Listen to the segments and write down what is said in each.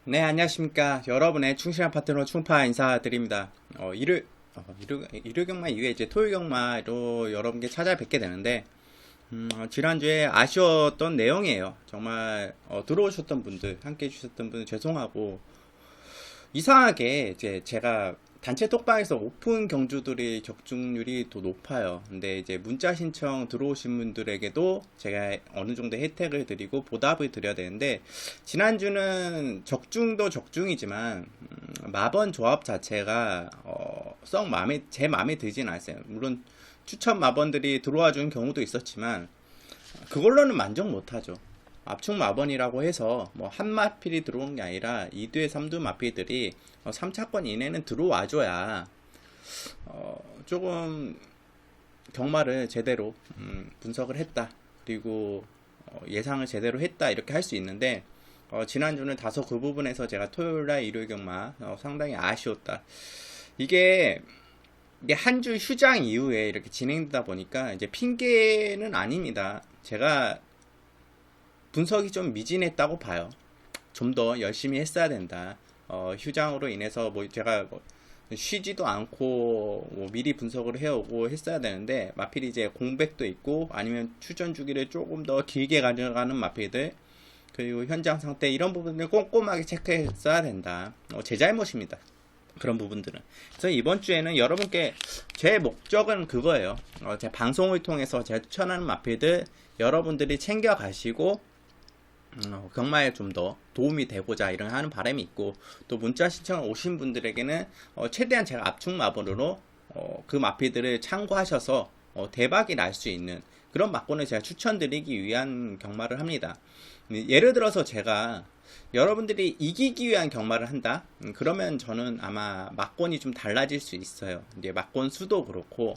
네, 안녕하십니까. 여러분의 충실한 파트너 충파 인사드립니다. 일요경마 이후에 이제 토요경마로 여러분께 찾아뵙게 되는데, 지난주에 아쉬웠던 내용이에요. 정말, 들어오셨던 분들, 함께 해주셨던 분들 죄송하고, 이상하게 이제 제가 단체 톡방에서 오픈 경주들이 적중률이 더 높아요. 근데 이제 문자 신청 들어오신 분들에게도 제가 어느 정도 혜택을 드리고 보답을 드려야 되는데, 지난주는 적중도 적중이지만 마번 조합 자체가 제 마음에 들진 않았어요. 물론 추천 마번들이 들어와 준 경우도 있었지만 그걸로는 만족 못하죠. 압축 마번이라고 해서 뭐 한 마필이 들어오는 게 아니라 2두에 3두 마필들이 3차권 이내는 들어와줘야 조금 경마를 제대로 분석을 했다, 그리고 예상을 제대로 했다, 이렇게 할 수 있는데, 지난주는 다소 그 부분에서 제가 토요일날 일요일 경마 상당히 아쉬웠다. 이게 한 주 휴장 이후에 이렇게 진행되다 보니까 이제 핑계는 아닙니다. 제가 분석이 좀 미진했다고 봐요. 좀 더 열심히 했어야 된다. 휴장으로 인해서 뭐 제가 쉬지도 않고 뭐 미리 분석을 해오고 했어야 되는데, 마필이 이제 공백도 있고 아니면 출전 주기를 조금 더 길게 가져가는 마필들, 그리고 현장 상태, 이런 부분을 꼼꼼하게 체크했어야 된다. 제 잘못입니다. 그런 부분들은. 그래서 이번 주에는 여러분께 제 목적은 그거예요. 제 방송을 통해서 제가 추천하는 마필들 여러분들이 챙겨 가시고 경마에 좀 더 도움이 되고자 이런 하는 바람이 있고, 또 문자 신청 오신 분들에게는 최대한 제가 압축 마법으로 그 마필들을 참고하셔서 대박이 날 수 있는 그런 막권을 제가 추천드리기 위한 경마를 합니다. 예를 들어서 제가 여러분들이 이기기 위한 경마를 한다? 그러면 저는 아마 막권이 좀 달라질 수 있어요. 이제 막권 수도 그렇고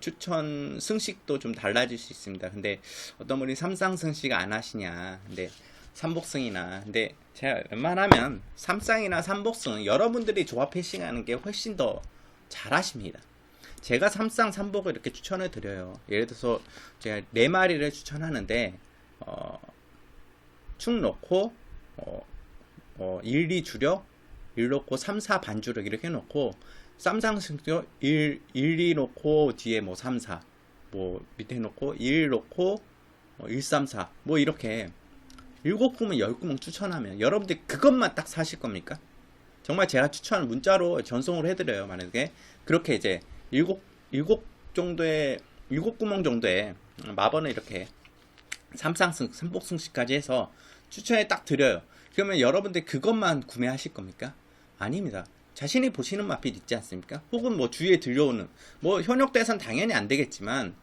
추천 승식도 좀 달라질 수 있습니다. 근데 어떤 분이 삼상승식 안 하시냐, 근데 삼복승이나, 근데 제가 웬만하면 삼쌍이나 삼복승은 여러분들이 조합 패싱하는 게 훨씬 더 잘하십니다. 제가 삼쌍 삼복을 이렇게 추천을 드려요. 예를 들어서 제가 4마리를 추천하는데 축 넣고 1, 2 주력, 1 넣고 3, 4 반주력 이렇게 해놓고, 쌈상승도 1, 2 놓고 뒤에 뭐 3, 4, 뭐 밑에 놓고 1 놓고 1, 3, 4, 뭐 이렇게 7구멍 10구멍 추천하면 여러분들 그것만 딱 사실 겁니까? 정말 제가 추천 문자로 전송을 해드려요. 만약에 그렇게 이제 7구멍 정도의 마번을 이렇게 삼상승, 삼복승식까지 해서 추천에 딱 드려요. 그러면 여러분들 그것만 구매하실 겁니까? 아닙니다. 자신이 보시는 마필 있지 않습니까? 혹은 뭐 주위에 들려오는, 뭐 현역대선 당연히 안 되겠지만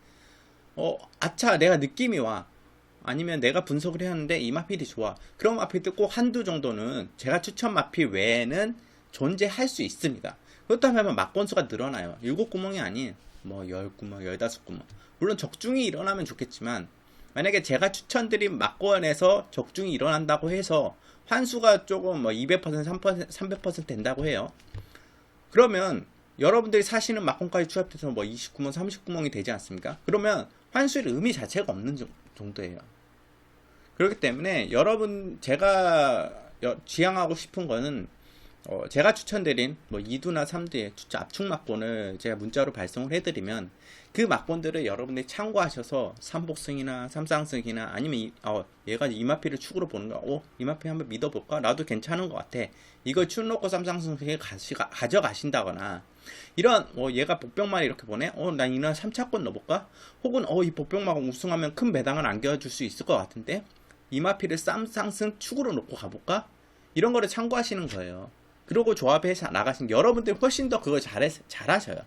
아차 내가 느낌이 와, 아니면 내가 분석을 해왔는데 이 마필이 좋아, 그런 마필들 꼭 한두 정도는 제가 추천 마필 외에는 존재할 수 있습니다. 그렇다면 막건수가 늘어나요. 7구멍이 아닌 뭐 10구멍, 15구멍. 물론 적중이 일어나면 좋겠지만, 만약에 제가 추천드린 막권에서 적중이 일어난다고 해서 환수가 조금 뭐 200%, 300% 된다고 해요. 그러면 여러분들이 사시는 막권까지 추합돼서 뭐 29구멍, 30구멍이 되지 않습니까? 그러면 환수의 의미 자체가 없는 정도예요. 그렇기 때문에 여러분, 제가 지향하고 싶은 거는 제가 추천드린 뭐 2두나 3두의 압축 막권을 제가 문자로 발송을 해드리면 그 막권들을 여러분들이 참고하셔서 삼복승이나 삼쌍승이나 아니면 얘가 이마피를 축으로 보는 거야. 이마피 한번 믿어볼까? 나도 괜찮은 것 같아. 이걸 축 놓고 삼쌍승에 가져가신다거나, 이런 얘가 복병만 이렇게 보내? 난 이날 3차권 넣어볼까? 혹은 이 복병만 우승하면 큰 배당을 안겨줄 수 있을 것 같은데 이마피를 삼쌍승 축으로 놓고 가볼까? 이런 거를 참고하시는 거예요. 그리고 조합해서 나가신 여러분들이 훨씬 더 그걸 잘하셔요.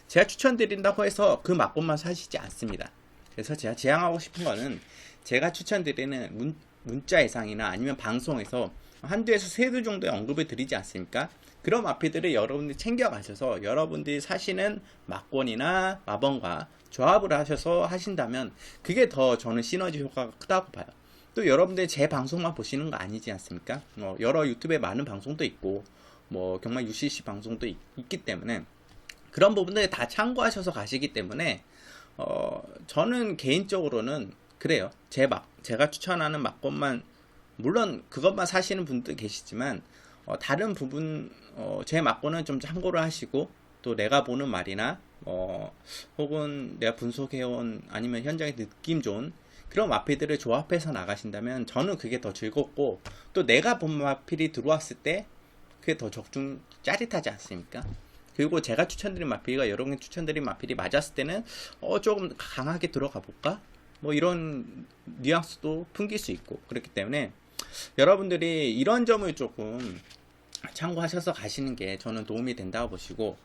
제가 추천드린다고 해서 그 막권만 사시지 않습니다. 그래서 제가 지향하고 싶은 거는, 제가 추천드리는 문자 예상이나 아니면 방송에서 한두에서 세두 정도의 언급을 드리지 않습니까? 그런 마피들을 여러분들이 챙겨가셔서 여러분들이 사시는 막권이나 마번과 조합을 하셔서 하신다면 그게 더 저는 시너지 효과가 크다고 봐요. 또 여러분들이 제 방송만 보시는 거 아니지 않습니까? 여러 유튜브에 많은 방송도 있고 뭐 경마 UCC 방송도 있기 때문에 그런 부분들 다 참고하셔서 가시기 때문에 저는 개인적으로는 그래요. 제가 추천하는 막권만, 물론 그것만 사시는 분도 계시지만 다른 부분 제 맞고는 좀 참고를 하시고, 또 내가 보는 말이나 혹은 내가 분석해온 아니면 현장의 느낌 좋은 그런 마필들을 조합해서 나가신다면 저는 그게 더 즐겁고, 또 내가 본 마필이 들어왔을 때 그게 더 적중 짜릿하지 않습니까? 그리고 제가 추천드린 마필과 여러분이 추천드린 마필이 맞았을 때는 조금 강하게 들어가 볼까? 뭐 이런 뉘앙스도 풍길 수 있고, 그렇기 때문에 여러분들이 이런 점을 조금 참고하셔서 가시는 게 저는 도움이 된다고 보시고,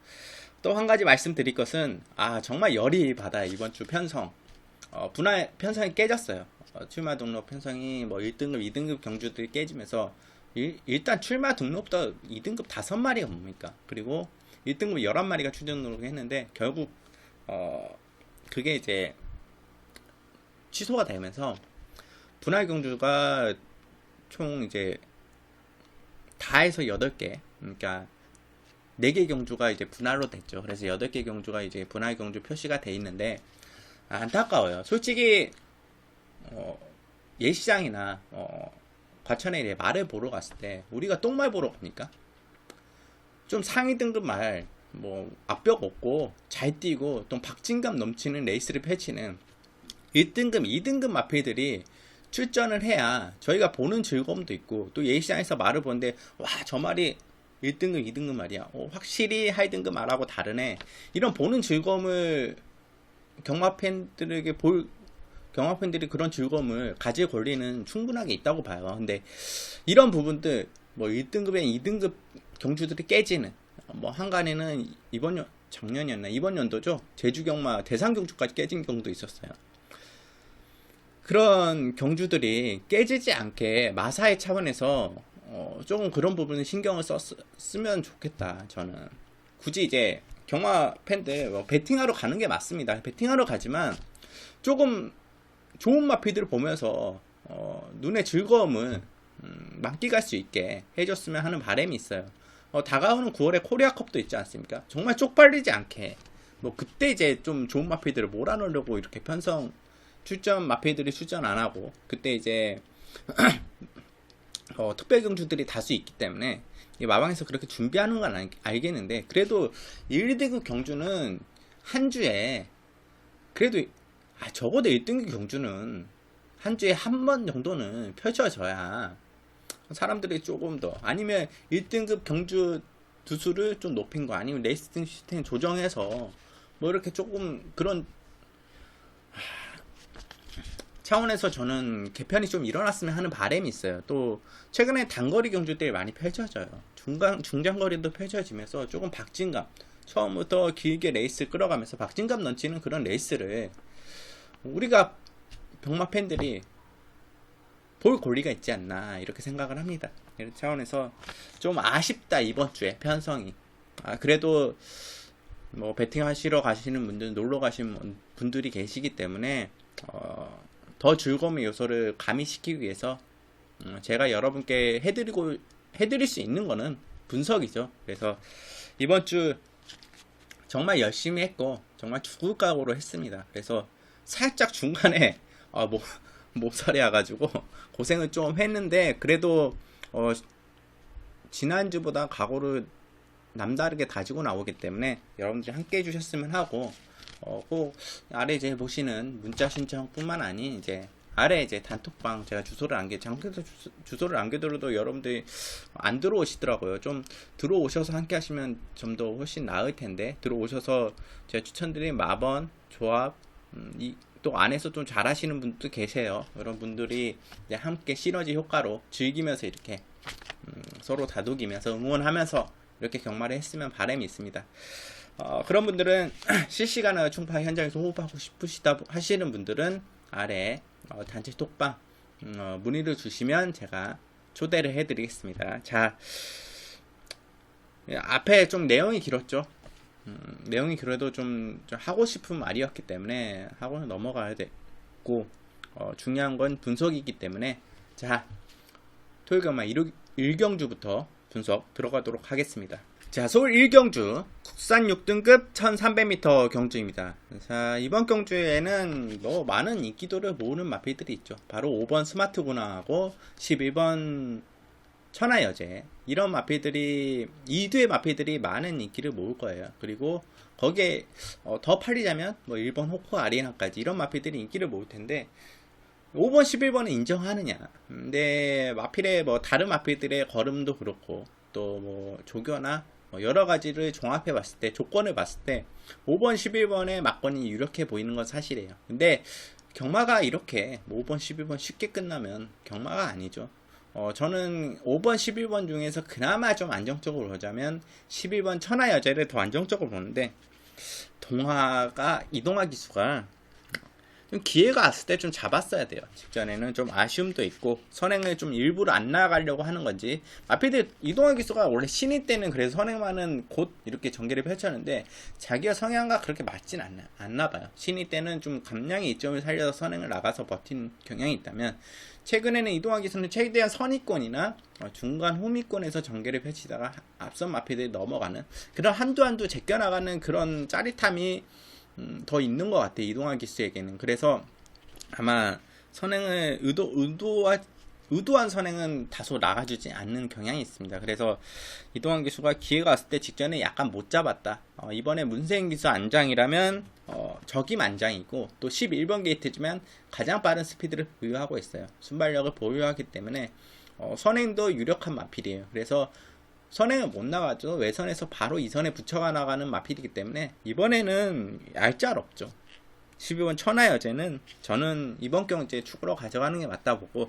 또 한 가지 말씀드릴 것은, 정말 열이 받아요. 이번 주 편성 분할 편성이 깨졌어요. 출마 등록 편성이 뭐 1등급 2등급 경주들이 깨지면서 일단 출마 등록부터 2등급 5마리가 뭡니까? 그리고 1등급 11마리가 추천 등록을 했는데, 결국 그게 이제 취소가 되면서 분할 경주가 총 이제 다 해서 8개, 그러니까 4개 경주가 이제 분할로 됐죠. 그래서 8개 경주가 이제 분할 경주 표시가 돼 있는데, 안타까워요. 솔직히 예시장이나 과천에 이제 말을 보러 갔을 때, 우리가 똥말 보러 가니까 좀 상위 등급 말, 뭐 앞벽 없고 잘 뛰고 또 박진감 넘치는 레이스를 펼치는 1등급, 2등급 마필들이 출전을 해야 저희가 보는 즐거움도 있고, 또 예시장에서 말을 보는데 와, 저 말이 1등급, 2등급 말이야. 확실히 하이 등급 말하고 다르네. 이런 보는 즐거움을 경마팬들이 그런 즐거움을 가질 권리는 충분하게 있다고 봐요. 근데 이런 부분들, 뭐 1등급에 2등급 경주들이 깨지는, 뭐 한간에는 작년이었나 이번 연도죠, 제주 경마 대상 경주까지 깨진 경우도 있었어요. 그런 경주들이 깨지지 않게 마사의 차원에서 조금 그런 부분에 신경을 쓰면 좋겠다. 저는 굳이 이제 경마 팬들 베팅하러 가는 게 맞습니다. 베팅하러 가지만 조금 좋은 마필들을 보면서 눈의 즐거움을 만끽할 수 있게 해줬으면 하는 바람이 있어요. 다가오는 9월에 코리아컵도 있지 않습니까? 정말 쪽팔리지 않게, 뭐 그때 이제 좀 좋은 마필들을 몰아넣으려고 이렇게 마필들이 출전 안 하고, 그때 이제 특별 경주들이 다수 있기 때문에 마방에서 그렇게 준비하는 건 알겠는데, 그래도 1등급 경주는 한 주에 그래도 적어도 1등급 경주는 한 주에 한 번 정도는 펼쳐져야 사람들이 조금 더, 아니면 1등급 경주 두수를 좀 높인 거, 아니면 레이싱 시스템 조정해서 뭐 이렇게 조금 그런 차원에서 저는 개편이 좀 일어났으면 하는 바람이 있어요. 또 최근에 단거리 경주들이 많이 펼쳐져요. 중장거리도 펼쳐지면서 조금 박진감, 처음부터 길게 레이스 끌어가면서 박진감 넘치는 그런 레이스를 우리가 병마 팬들이 볼 권리가 있지 않나, 이렇게 생각을 합니다. 이런 차원에서 좀 아쉽다, 이번 주에 편성이. 그래도 뭐 베팅 하시러 가시는 분들, 놀러 가시는 분들이 계시기 때문에 더 즐거움의 요소를 가미시키기 위해서 제가 여러분께 해드릴 수 있는 거는 분석이죠. 그래서 이번 주 정말 열심히 했고 정말 죽을 각오로 했습니다. 그래서 살짝 중간에 몸살이 와가지고 고생을 좀 했는데, 그래도 지난주보다 각오를 남다르게 다지고 나오기 때문에 여러분들이 함께 해주셨으면 하고, 꼭 아래 이제 보시는 문자 신청뿐만 아닌 이제 아래 이제 단톡방 제가 주소를 남겨드려도 여러분들이 안 들어오시더라고요. 좀 들어오셔서 함께 하시면 좀 더 훨씬 나을 텐데, 들어오셔서 제가 추천드린 마번 조합, 또 안에서 좀 잘하시는 분도 계세요. 이런 분들이 이제 함께 시너지 효과로 즐기면서 이렇게 서로 다독이면서 응원하면서 이렇게 경마를 했으면 바람이 있습니다. 그런 분들은 실시간으로 충파 현장에서 호흡하고 싶으시다 하시는 분들은 아래 단체 톡방 문의를 주시면 제가 초대를 해드리겠습니다. 자, 앞에 좀 내용이 길었죠. 내용이 길어도 좀 하고 싶은 말이었기 때문에 하고는 넘어가야 되고, 중요한 건 분석이기 때문에, 자, 토요일 경마 1경주부터 분석 들어가도록 하겠습니다. 자, 서울 1경주 국산 6등급 1300m 경주입니다. 자, 이번 경주에는 많은 인기도를 모으는 마필들이 있죠. 바로 5번 스마트구나하고 11번 천하여제 이런 마필들이 2두의 마필들이 많은 인기를 모을 거예요. 그리고 거기에 더 팔리자면 뭐 1번 호코 아리나까지 이런 마필들이 인기를 모을 텐데 5번 11번은 인정하느냐. 근데 마필의 뭐 다른 마필들의 걸음도 그렇고 또 뭐 조교나 뭐 여러 가지를 종합해 봤을 때 조건을 봤을 때 5번 11번의 막건이 유력해 보이는 건 사실이에요. 근데 경마가 이렇게 뭐 5번 11번 쉽게 끝나면 경마가 아니죠. 저는 5번 11번 중에서 그나마 좀 안정적으로 보자면 11번 천하여제를 더 안정적으로 보는데 이동화 기수가 좀 기회가 왔을 때 좀 잡았어야 돼요. 직전에는 좀 아쉬움도 있고 선행을 좀 일부러 안 나가려고 하는 건지 마필드 이동화 기수가 원래 신인 때는 그래서 선행만은 곧 이렇게 전개를 펼쳤는데 자기가 성향과 그렇게 맞진 않나 봐요. 신인 때는 좀 감량의 이점을 살려서 선행을 나가서 버틴 경향이 있다면 최근에는 이동화 기수는 최대한 선위권이나 중간 후미권에서 전개를 펼치다가 앞선 마필들이 넘어가는 그런 한두 제껴나가는 그런 짜릿함이 더 있는 것 같아 이동화 기수에게는. 그래서 아마 선행을 의도한 선행은 다소 나가주지 않는 경향이 있습니다. 그래서 이동환 기수가 기회가 왔을 때 직전에 약간 못 잡았다. 이번에 문세인 기수 안장이라면 적임 안장이고 또 11번 게이트지만 가장 빠른 스피드를 보유하고 있어요. 순발력을 보유하기 때문에 선행도 유력한 마필이에요. 그래서 선행을 못 나가도 외선에서 바로 2선에 붙여가 나가는 마필이기 때문에 이번에는 얄짤없죠. 12번 천하여제는 저는 이번 경기에 축으로 가져가는 게 맞다 보고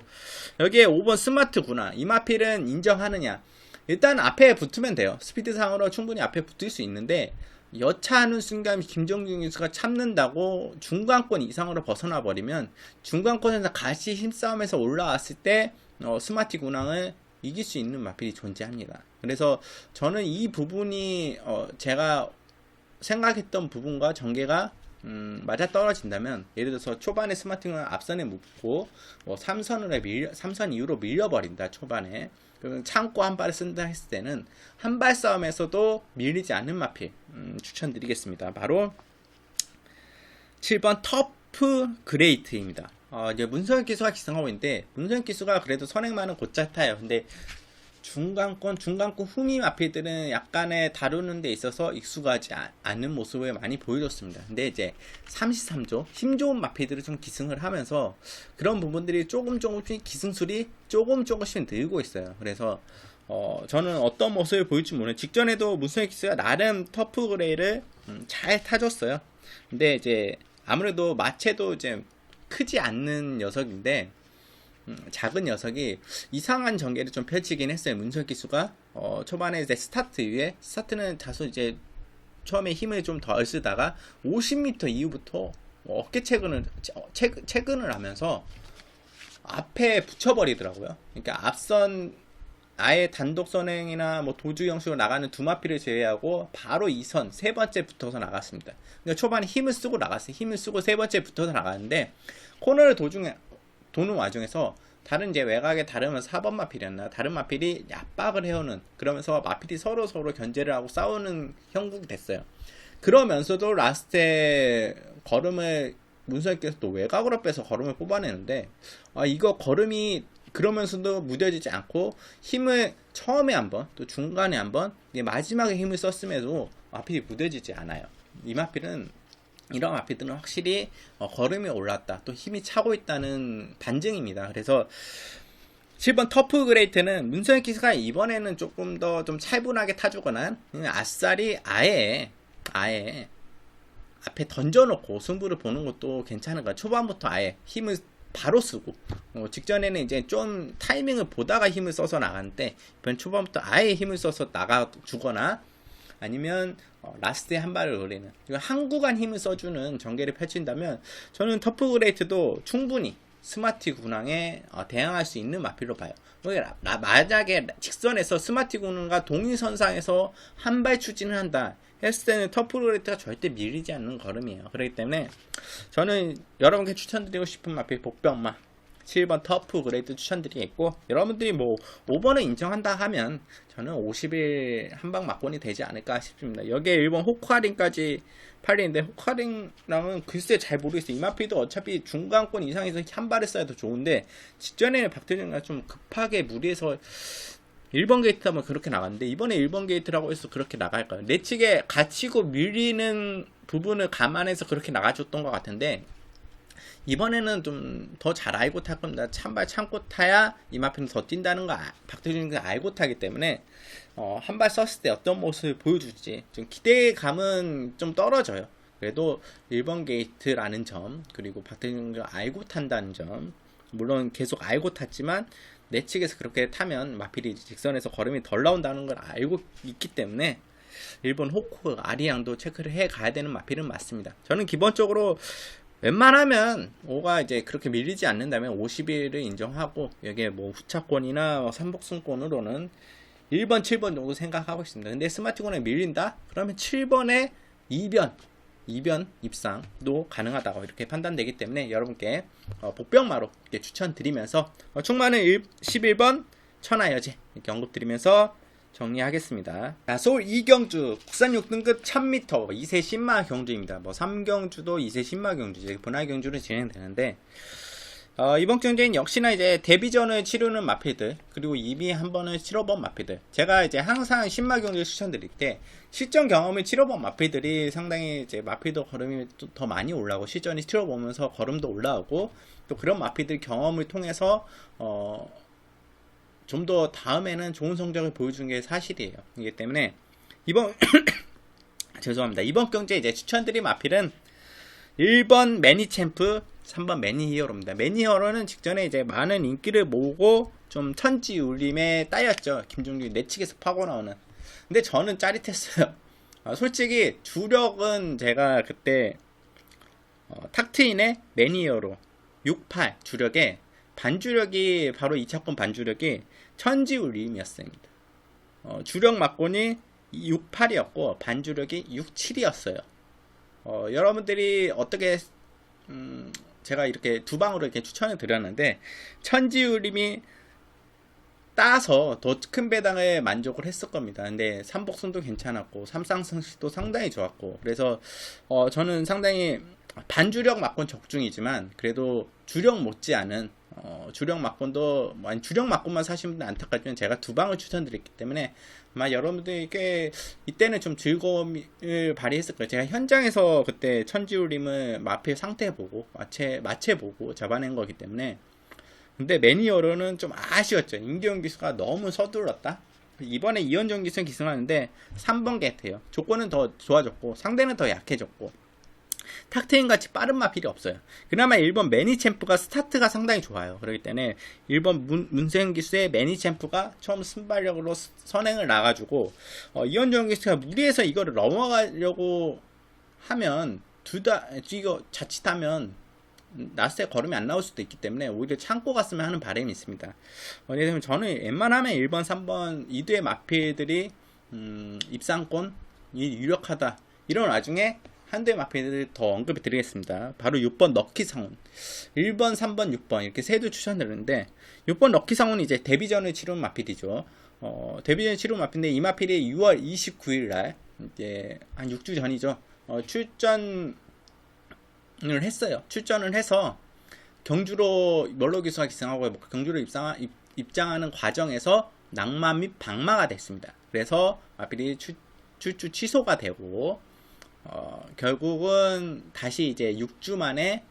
여기에 5번 스마트구나. 이 마필은 인정하느냐. 일단 앞에 붙으면 돼요. 스피드상으로 충분히 앞에 붙을 수 있는데 여차하는 순간 김정준 기수가 참는다고 중간권 이상으로 벗어나 버리면 중간권에서 같이 힘싸움에서 올라왔을 때 스마트 군항을 이길 수 있는 마필이 존재합니다. 그래서 저는 이 부분이 제가 생각했던 부분과 전개가 맞아 떨어진다면 예를 들어서 초반에 스마트는 앞선에 묶고 뭐 3선 이후로 밀려버린다 초반에 그러면 참고 한 발을 쓴다 했을 때는 한 발 싸움에서도 밀리지 않는 마필 추천드리겠습니다. 바로 7번 터프 그레이트입니다. 이제 문서현 기수가 기승하고 있는데 문서현 기수가 그래도 선행만은 곧잘 타요. 근데 중간권 후미 마필들은 약간의 다루는 데 있어서 익숙하지 않은 모습을 많이 보여줬습니다. 근데 이제 33조 힘 좋은 마필들을 좀 기승을 하면서 그런 부분들이 조금씩 기승술이 조금씩 늘고 있어요. 그래서 저는 어떤 모습을 보일지 모르는 직전에도 문서현 기수가 나름 터프 그레이를 잘 타줬어요. 근데 이제 아무래도 마체도 이제 크지 않는 녀석인데 작은 녀석이 이상한 전개를 좀 펼치긴 했어요. 문선 기수가 초반에 이제 스타트 이후에 스타트는 다소 이제 처음에 힘을 좀 덜 쓰다가 50m 이후부터 어깨 체근을 하면서 앞에 붙여버리더라고요. 그러니까 앞선 아예 단독 선행이나 뭐 도주 형식으로 나가는 두 마필을 제외하고 바로 2선 세 번째 붙어서 나갔습니다. 그러니까 초반에 힘을 쓰고 나갔어요. 힘을 쓰고 세 번째 붙어서 나갔는데 코너를 도는 와중에서 다른 이제 외곽에 다른 4번 마필이었나 다른 마필이 압박을 해오는 그러면서 마필이 서로 견제를 하고 싸우는 형국이 됐어요. 그러면서도 라스트에 걸음을 문서현께서 또 외곽으로 빼서 걸음을 뽑아내는데 이거 걸음이 그러면서도 무뎌지지 않고 힘을 처음에 한번 또 중간에 한번 마지막에 힘을 썼음에도 마필이 무뎌지지 않아요. 이 마필은 이런 마필들은 확실히 걸음이 올랐다 또 힘이 차고 있다는 반증입니다. 그래서 7번 터프 그레이트는 문서현 기수가 이번에는 조금 더 좀 차분하게 타주거나 아싸리 아예 앞에 던져놓고 승부를 보는 것도 괜찮은 거야. 초반부터 아예 힘을 바로 쓰고 직전에는 이제 좀 타이밍을 보다가 힘을 써서 나갔는데 이번 초반부터 아예 힘을 써서 나가주거나 아니면 라스트에 한 발을 노리는 한 구간 힘을 써주는 전개를 펼친다면 저는 터프 그레이트도 충분히 스마트 군항에 대항할 수 있는 마필로 봐요. 만약에 직선에서 스마트 군항과 동일선상에서 한 발 추진을 한다 했을 때는 터프 그레이트가 절대 밀리지 않는 걸음이에요. 그렇기 때문에 저는 여러분께 추천드리고 싶은 마필 복병마 7번 터프 그레이트 추천드리겠고 여러분들이 뭐 5번을 인정한다 하면 저는 50일 한방 막권이 되지 않을까 싶습니다. 여기에 1번 호카링까지 팔리는데 호카링랑은 글쎄 잘 모르겠어요. 이 마필도 어차피 중간권 이상에서 한 발을 써야 더 좋은데 직전에는 박태준이가 좀 급하게 무리해서 1번 게이트 하면 그렇게 나갔는데 이번에 1번 게이트라고 해서 그렇게 나갈까요? 내 측에 갇히고 밀리는 부분을 감안해서 그렇게 나가줬던 것 같은데 이번에는 좀 더 잘 알고 탈 겁니다. 찬발 참고 타야 이마피는 더 뛴다는 거 박태준이 알고 타기 때문에 한 발 썼을 때 어떤 모습을 보여줄지 좀 기대감은 좀 떨어져요. 그래도 1번 게이트라는 점, 그리고 박태준이가 알고 탄다는 점, 물론 계속 알고 탔지만 내 측에서 그렇게 타면 마필이 직선에서 걸음이 덜 나온다는 걸 알고 있기 때문에 1번 호크 아리랑도 체크를 해 가야 되는 마필은 맞습니다. 저는 기본적으로 웬만하면 5가 이제 그렇게 밀리지 않는다면 50일을 인정하고 여기에 뭐 후차권이나 삼복승권으로는 1번, 7번 정도 생각하고 있습니다. 근데 스마트콘에 밀린다? 그러면 7번에 2변 입상도 가능하다고 이렇게 판단되기 때문에 여러분께 복병마로 이렇게 추천드리면서 충만은 11번 천하여제 이렇게 언급드리면서 정리하겠습니다. 자, 서울 2경주 국산 6등급 1000m 2세 신마 경주입니다. 뭐 3경주도 2세 신마 경주죠. 분할 경주로 진행되는데 이번 경주는 역시나 이제 데뷔전을 치르는 마필들, 그리고 이미 한 번을 치러본 마필들. 제가 이제 항상 신마 경주를 추천드릴 때 실전 경험을 치러본 마필들이 상당히 이제 마필도 걸음이 더 많이 올라오고 실전이 치러보면서 걸음도 올라오고 또 그런 마필들 경험을 통해서 좀 더 다음에는 좋은 성적을 보여준 게 사실이에요. 이기 때문에 이번 죄송합니다. 이번 경주에 이제 추천드린 마필은 1번 매니챔프, 3번 매니히어로입니다. 매니히어로는 직전에 이제 많은 인기를 모으고 좀 천지울림에 따였죠. 김종규 내측에서 파고 나오는. 근데 저는 짜릿했어요. 솔직히 주력은 제가 그때 탁트인의 매니히어로 68 주력에 반주력이 바로 2차권 반주력이 천지울림이었습니다. 주력 막곤이 68이었고 반주력이 67이었어요. 여러분들이 어떻게 제가 이렇게 두 방으로 이렇게 추천을 드렸는데 천지울림이 따서 더 큰 배당에 만족을 했을 겁니다. 근데 삼복승도 괜찮았고 삼쌍승시도 상당히 좋았고 그래서 저는 상당히 반주력 막곤 적중이지만 그래도 주력 못지않은 주력 막곤도 아니 주력 막곤만 사시는 분들 안타깝지만 제가 두 방을 추천드렸기 때문에 아마 여러분들이 꽤 이때는 좀 즐거움을 발휘했을 거예요. 제가 현장에서 그때 천지울림을 마필 상태 보고 마체 보고 잡아낸 거기 때문에. 근데 매니어로는 좀 아쉬웠죠. 임기영 기수가 너무 서둘렀다. 이번에 이현정 기수는 기승하는데 3번 게이트예요. 조건은 더 좋아졌고 상대는 더 약해졌고 탁트인 같이 빠른 마필이 없어요. 그나마 1번 매니챔프가 스타트가 상당히 좋아요. 그렇기 때문에 1번 문세윤 기수의 매니챔프가 처음 순발력으로 선행을 나가지고 이현정 기수가 무리해서 이거를 넘어가려고 하면 둘 다 이거 자칫하면 나스에 걸음이 안 나올 수도 있기 때문에 오히려 참고 갔으면 하는 바람이 있습니다. 왜냐면 저는 웬만하면 1번, 3번 2두의 마필들이 입상권이 유력하다. 이런 와중에 한두의 마필들을 더 언급해 드리겠습니다. 바로 6번 럭키상훈 1번, 3번, 6번 이렇게 세두 추천드렸는데 6번 럭키상훈이 이제 데뷔전을 치른 마필이죠. 데뷔전을 치른 마필인데 이 마필이 6월 29일날 이제 한 6주 전이죠. 출전을 했어요. 출전을 해서 경주로 멀로 기수가 기승하고 경주로 입장하는 과정에서 낙마 및 방마가 됐습니다. 그래서 마필이 출주 취소가 되고 결국은 다시 이제 6주 만에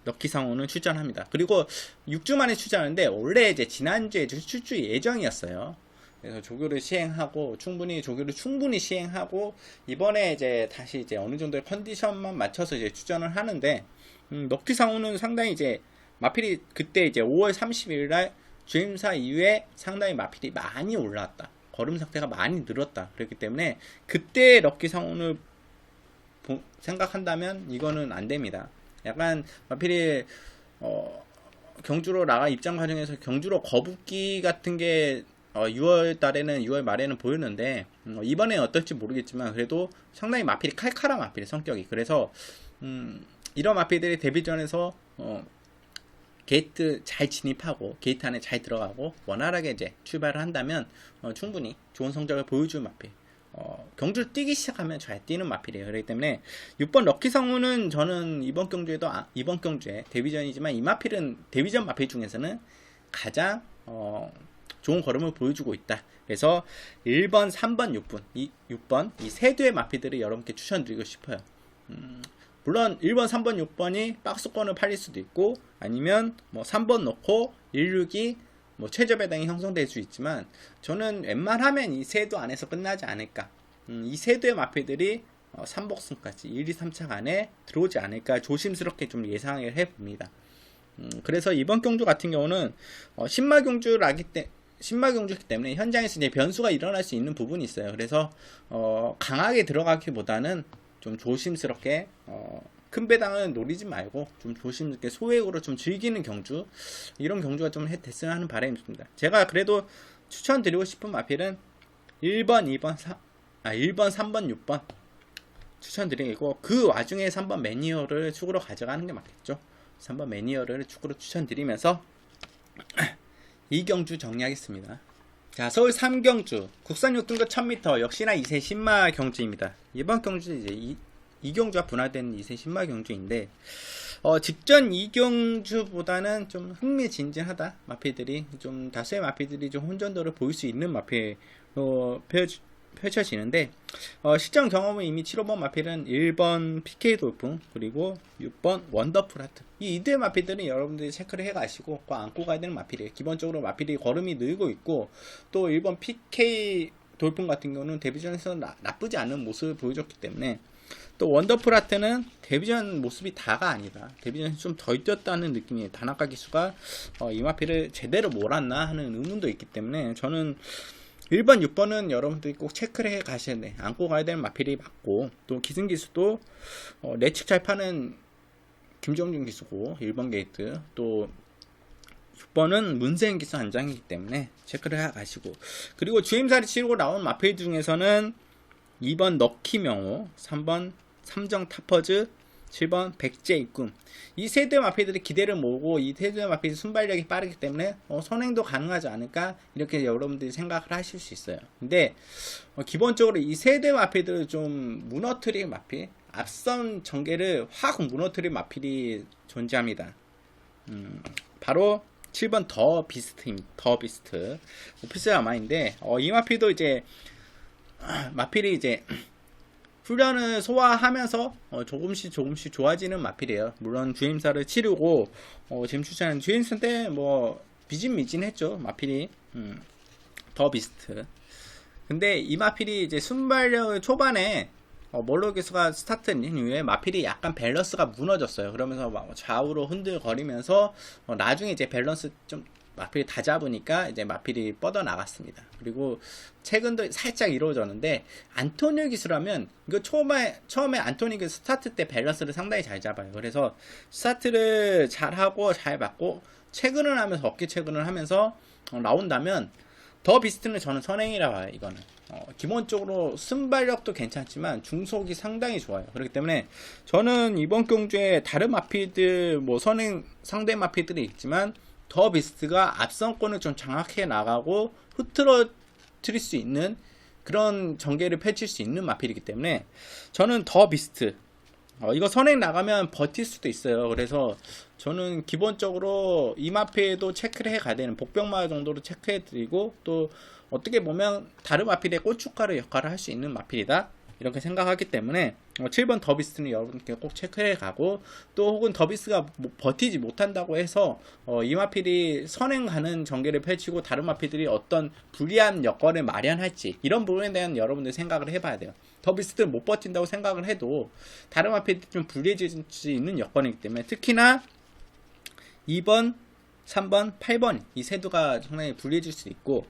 럭키상호는 출전합니다. 그리고 6주 만에 출전하는데 원래 이제 지난주에 출주 예정이었어요. 그래서 조교를 시행하고 조교를 충분히 시행하고 이번에 이제 다시 이제 어느 정도의 컨디션만 맞춰서 이제 출전을 하는데 럭키상호는 상당히 이제 마필이 그때 이제 5월 30일 날 주임사 이후에 상당히 마필이 많이 올라왔다. 걸음 상태가 많이 늘었다. 그렇기 때문에 그때 럭키상호를 생각한다면 이거는 안 됩니다. 약간 마필이 경주로 나가 입장 과정에서 경주로 거북기 같은 게 6월 말에는 보였는데 이번에 어떨지 모르겠지만 그래도 상당히 마필이 칼칼한 마필의 성격이. 그래서 이런 마필들이 데뷔전에서 게이트 잘 진입하고 게이트 안에 잘 들어가고 원활하게 이제 출발을 한다면 충분히 좋은 성적을 보여줄 마필. 경주를 뛰기 시작하면 잘 뛰는 마필이에요. 그렇기 때문에 6번 럭키상우는 저는 이번 경주에 데뷔전이지만 이 마필은 데뷔전 마필 중에서는 가장 좋은 걸음을 보여주고 있다. 그래서 1번, 3번, 6번 이 세 두의 마피들을 여러분께 추천드리고 싶어요. 물론 1번, 3번, 6번이 박스권을 팔릴 수도 있고 아니면 뭐 3번 넣고 162 뭐 최저 배당이 형성될 수 있지만 저는 웬만하면 이 세 두 안에서 끝나지 않을까. 이 세 두의 마피들이 3복승까지 1, 2, 3차 안에 들어오지 않을까 조심스럽게 좀 예상을 해봅니다. 그래서 이번 경주 같은 경우는 신마경주이기 때문에 현장에서 이제 변수가 일어날 수 있는 부분이 있어요. 그래서 강하게 들어가기보다는 좀 조심스럽게 큰 배당은 노리지 말고 좀 조심스럽게 소액으로 좀 즐기는 경주, 이런 경주가 좀 됐으면 하는 바람이 있습니다. 제가 그래도 추천드리고 싶은 마필은 1번, 3번, 6번 추천드리고 그 와중에 3번 매니어를 축으로 가져가는 게 맞겠죠. 3번 매니어를 축으로 추천드리면서 이 경주 정리하겠습니다. 자, 서울 3경주 국산 6등급 1000m 역시나 2세 신마 경주입니다. 이번 경주 이제 이 경주와 분할된 2세 신마 경주인데 직전 2경주보다는 좀 흥미진진하다. 마필들이 좀 다수의 마필들이 좀 혼전도를 보일 수 있는 마필로 펼쳐지는데 실전 경험은 이미 7호번 마필은 1번 PK 돌풍 그리고 6번 원더풀 하트 이 이두의 마필들은 여러분들이 체크를 해 가시고 꼭 안고 가야 되는 마필이에요. 기본적으로 마필이 걸음이 늘고 있고 또 1번 PK 돌풍 같은 경우는 데뷔전에서 나쁘지 않은 모습을 보여줬기 때문에 또 원더풀 하트는 데뷔전 모습이 다가 아니다. 데뷔전에서 좀 덜 뛰었다는 느낌이에요. 다나카 기수가 이 마필을 제대로 몰았나 하는 의문도 있기 때문에 저는 1번, 6번은 여러분들이 꼭 체크를 해 가셔야 돼. 안고 가야 되는 마필이 맞고, 또 기승 기수도, 내측 잘 파는 김정준 기수고, 1번 게이트, 또 6번은 문세인 기수 안장이기 때문에 체크를 해 가시고, 그리고 주임살이 치르고 나온 마필 중에서는 2번 럭키 명호, 3번 삼정 타퍼즈, 7번 백제 입금 이 세 대 마필들이 기대를 모으고 이 세 대 마필이 순발력이 빠르기 때문에 선행도 가능하지 않을까 이렇게 여러분들이 생각을 하실 수 있어요. 근데 기본적으로 이 세 대 마필들을 좀 무너뜨릴 마필 앞선 전개를 확 무너뜨릴 마필이 존재합니다. 바로 7번 더 비스트입니다. 더 비스트 오피스 아마인데 이 마필도 이제 마필이 이제 훈련을 소화하면서 조금씩 좋아지는 마필이에요. 물론 주임사를 치르고 지금 추천하는 주임사 때 뭐 미진미진했죠. 마필이 더 비스트. 근데 이 마필이 이제 순발력 초반에 몰로 기수가 스타트한 이후에 마필이 약간 밸런스가 무너졌어요. 그러면서 막 좌우로 흔들거리면서 나중에 이제 밸런스 좀 마필이 다 잡으니까 이제 마필이 뻗어 나갔습니다. 그리고 최근도 살짝 이루어졌는데 안토니오 기수라면 이거 처음에 안토니오 기수 스타트 때 밸런스를 상당히 잘 잡아요. 그래서 스타트를 잘 하고 잘 맞고 체근을 하면서 어깨 체근을 하면서 나온다면 더 비스트는 저는 선행이라 봐요. 이거는 기본적으로 순발력도 괜찮지만 중속이 상당히 좋아요. 그렇기 때문에 저는 이번 경주에 다른 마필들 뭐 선행 상대 마필들이 있지만 더 비스트가 앞선권을 좀 장악해 나가고 흐트러뜨릴 수 있는 그런 전개를 펼칠 수 있는 마필이기 때문에 저는 더 비스트 이거 선행 나가면 버틸 수도 있어요. 그래서 저는 기본적으로 이 마필도 체크를 해 가야 되는 복병마 정도로 체크해 드리고 또 어떻게 보면 다른 마필의 고춧가루 역할을 할 수 있는 마필이다 이렇게 생각하기 때문에 7번 더비스트는 여러분께 꼭 체크해 가고 또 혹은 더비스가 버티지 못한다고 해서 이 마필이 선행하는 전개를 펼치고 다른 마필들이 어떤 불리한 여건을 마련할지 이런 부분에 대한 여러분들 생각을 해봐야 돼요. 더비스트는 못 버틴다고 생각을 해도 다른 마필들이 좀 불리해질 수 있는 여건이기 때문에 특히나 2번 3번, 8번 이 세두가 상당히 불리해질 수 있고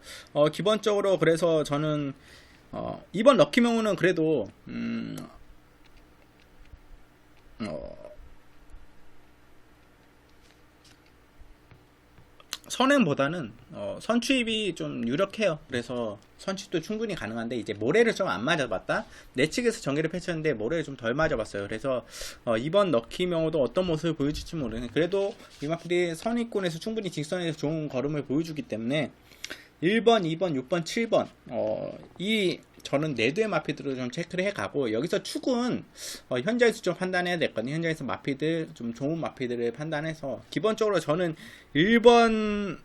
기본적으로 그래서 저는 이번 럭키명우는 그래도 선행보다는 선취입이 좀 유력해요. 그래서 선취도 충분히 가능한데 이제 모래를 좀 안 맞아봤다. 내 측에서 전개를 펼쳤는데 모래를 좀 덜 맞아봤어요. 그래서 이번 럭키명우도 어떤 모습을 보여줄지 모르겠는데 그래도 이 마필이 선위권에서 충분히 직선에서 좋은 걸음을 보여주기 때문에 1번, 2번, 6번, 7번 저는 네두의 마필들을 좀 체크를 해가고 여기서 축은 현장에서 좀 판단해야 될거든요. 현장에서 마필들 좀 좋은 마필들을 판단해서 기본적으로 저는 1번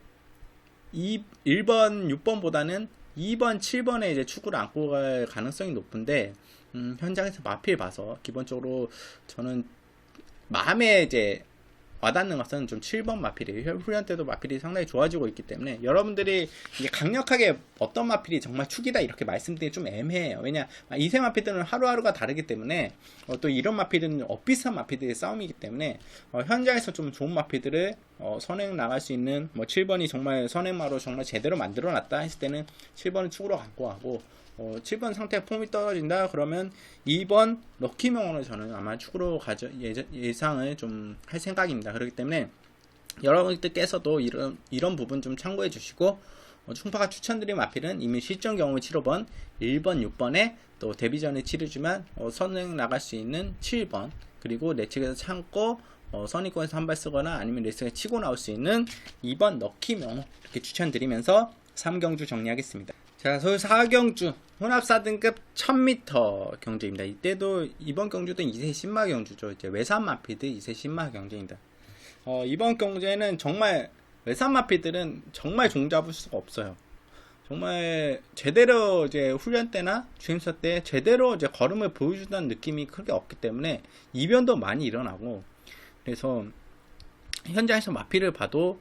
1번, 6번보다는 2번, 7번에 이제 축구를 안고 갈 가능성이 높은데, 현장에서 마필 봐서 기본적으로 저는 마음에 이제 와닿는 것은 좀 7번 마필이에요. 훈련 때도 마필이 상당히 좋아지고 있기 때문에 여러분들이 이게 강력하게 어떤 마필이 정말 축이다 이렇게 말씀드리기 좀 애매해요. 왜냐 이세 마필들은 하루하루가 다르기 때문에 또 이런 마필들은 엇비슷한 마필들의 싸움이기 때문에 현장에서 좀 좋은 마필들을 선행 나갈 수 있는 7번이 정말 선행마로 정말 제대로 만들어 놨다 했을 때는 7번을 축으로 갖고 가고 7번 상태 폼이 떨어진다 그러면 2번 럭키명으로 저는 아마 축으로 예상을 좀 할 생각입니다. 그렇기 때문에 여러분들께서도 이런 부분 좀 참고해 주시고 충파가 추천드린 마필은 이미 실전 경험을 7번 1번 6번에 또 데뷔전에 치르지만 선행 나갈 수 있는 7번 그리고 내측에서 참고 선의권에서 한 발 쓰거나 아니면 레슨에 치고 나올 수 있는 2번 럭키명호 이렇게 추천드리면서 3경주 정리하겠습니다. 자, 서울 4경주 혼합 4등급 1000m 경주입니다. 이때도 이번 경주도 2세 신마 경주죠. 이제 외산 마필들 2세 신마 경주입니다. 이번 경주에는 정말 외산 마필들은 정말 종잡을 수가 없어요. 정말 제대로 이제 훈련 때나 주행사 때 제대로 이제 걸음을 보여준다는 느낌이 크게 없기 때문에 이변도 많이 일어나고 그래서 현장에서 마필을 봐도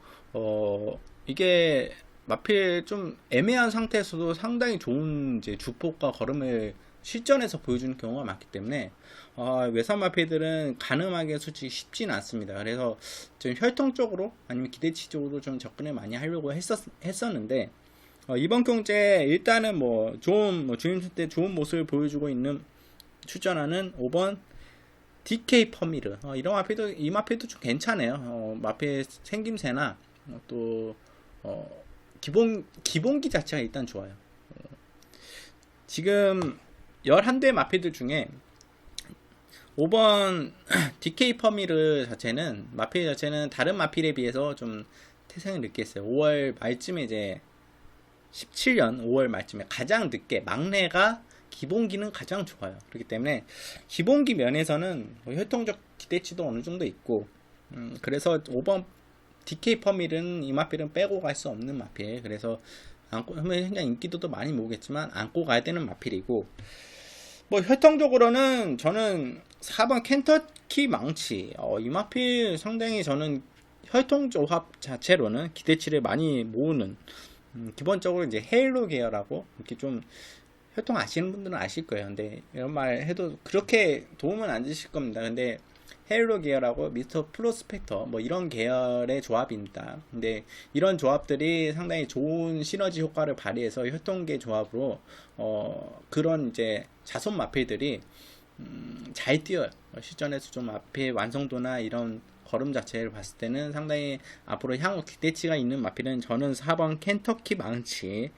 이게 마필 좀 애매한 상태에서도 상당히 좋은 이제 주폭과 걸음을 실전에서 보여주는 경우가 많기 때문에 외산 마필들은 가늠하기가 솔직히 쉽지는 않습니다. 그래서 좀 혈통적으로 아니면 기대치 쪽으로 좀 접근을 많이 하려고 했었는데 이번 경주에 일단은 좋은 주임수 때 좋은 모습을 보여주고 있는 출전하는 5번 DK 퍼미르 이런 마필도 이 마필도 좀 괜찮아요. 마필 생김새나 또 기본기 자체가 일단 좋아요. 지금 11대 마필들 중에 5번 DK 퍼미르 자체는 마필 자체는 다른 마필에 비해서 좀 태생을 늦게 했어요. 5월 말쯤에 이제 17년 5월 말쯤에 가장 늦게 막내가 기본기는 가장 좋아요. 그렇기 때문에 기본기 면에서는 혈통적 기대치도 어느 정도 있고 그래서 5번 DK 퍼밀은 이 마필은 빼고 갈 수 없는 마필. 그래서 현장 인기도도 많이 모으겠지만 안고 가야 되는 마필이고 혈통적으로는 저는 4번 켄터키 망치 이 마필 상당히 저는 혈통 조합 자체로는 기대치를 많이 모으는 기본적으로 이제 헤일로 계열하고 이렇게 좀 혈통 아시는 분들은 아실 거예요. 근데 이런 말 해도 그렇게 도움은 안 주실 겁니다. 근데 헤일로 계열하고 미스터 프로스펙터 이런 계열의 조합입니다. 근데 이런 조합들이 상당히 좋은 시너지 효과를 발휘해서 혈통계 조합으로 그런 이제 자손 마필들이 잘 뛰어요. 실전에서 좀 마필 완성도나 이런 걸음 자체를 봤을 때는 상당히 앞으로 향후 기대치가 있는 마필은 저는 4번 켄터키 망치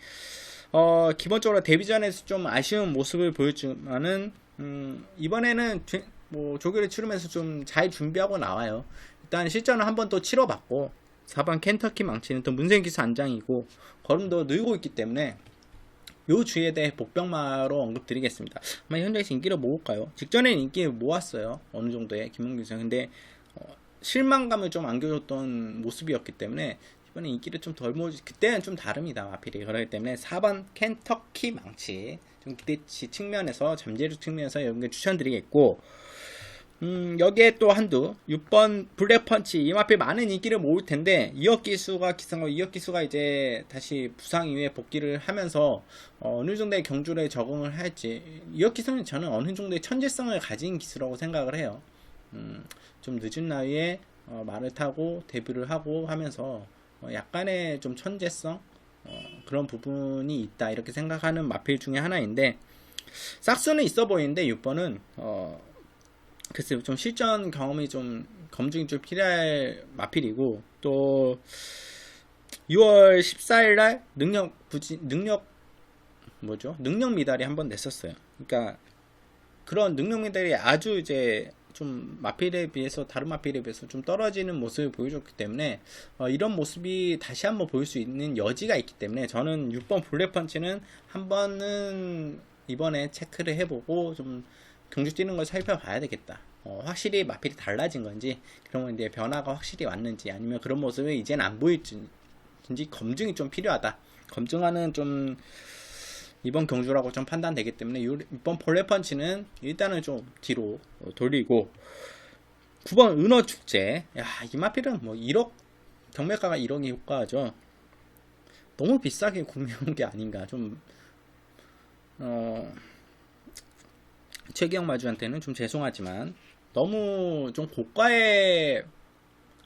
기본적으로 데뷔전에서 좀 아쉬운 모습을 보였지만은 이번에는 조교를 치르면서 좀 잘 준비하고 나와요. 일단 실전을 한번 또 치러봤고 4번 켄터키 망치는 또 문생기수 안장이고 걸음도 늘고 있기 때문에 요 주에 대해 복병마로 언급드리겠습니다. 아마 현장에서 인기를 모을까요? 직전에는 인기를 모았어요. 어느 정도의 김문규 선수. 근데 실망감을 좀 안겨줬던 모습이었기 때문에 이번에 인기를 좀 덜 모으지 그때는 좀 다릅니다. 마필이 그렇기 때문에 4번 켄터키 망치 좀 기대치 측면에서 잠재력 측면에서 여러분께 추천드리겠고 여기에 또 한두 6번 블랙펀치 이 마필 많은 인기를 모을 텐데 이혁기수가 이제 다시 부상 이후에 복귀를 하면서 어느 정도의 경주에 적응을 할지 이혁기수는 저는 어느 정도의 천재성을 가진 기수라고 생각을 해요. 좀 늦은 나이에 말을 타고 데뷔를 하고 하면서 약간의 좀 천재성 그런 부분이 있다 이렇게 생각하는 마필 중에 하나인데 싹수는 있어 보이는데 6번은 글쎄요 좀 실전 경험이 좀 검증이 좀 필요할 마필이고 또 6월 14일날 능력 미달이 한번 냈었어요. 그러니까 그런 능력 미달이 아주 이제 좀 마필에 비해서 다른 마필에 비해서 좀 떨어지는 모습을 보여줬기 때문에 이런 모습이 다시 한번 보일 수 있는 여지가 있기 때문에 저는 6번 블랙펀치는 한번은 이번에 체크를 해보고 좀 경주 뛰는 걸 살펴봐야 되겠다. 확실히 마필이 달라진 건지 그러면 이제 변화가 확실히 왔는지 아니면 그런 모습을 이제는 안 보일지 진지 검증이 좀 필요하다. 검증하는 좀 이번 경주라고 좀 판단되기 때문에 이번 볼레펀치는 일단은 좀 뒤로 돌리고 9번 은어축제. 야, 이 마필은 뭐 1억 경매가가 1억이 효과죠. 너무 비싸게 구매한 게 아닌가. 좀 최기영 마주한테는 좀 죄송하지만 너무 좀 고가의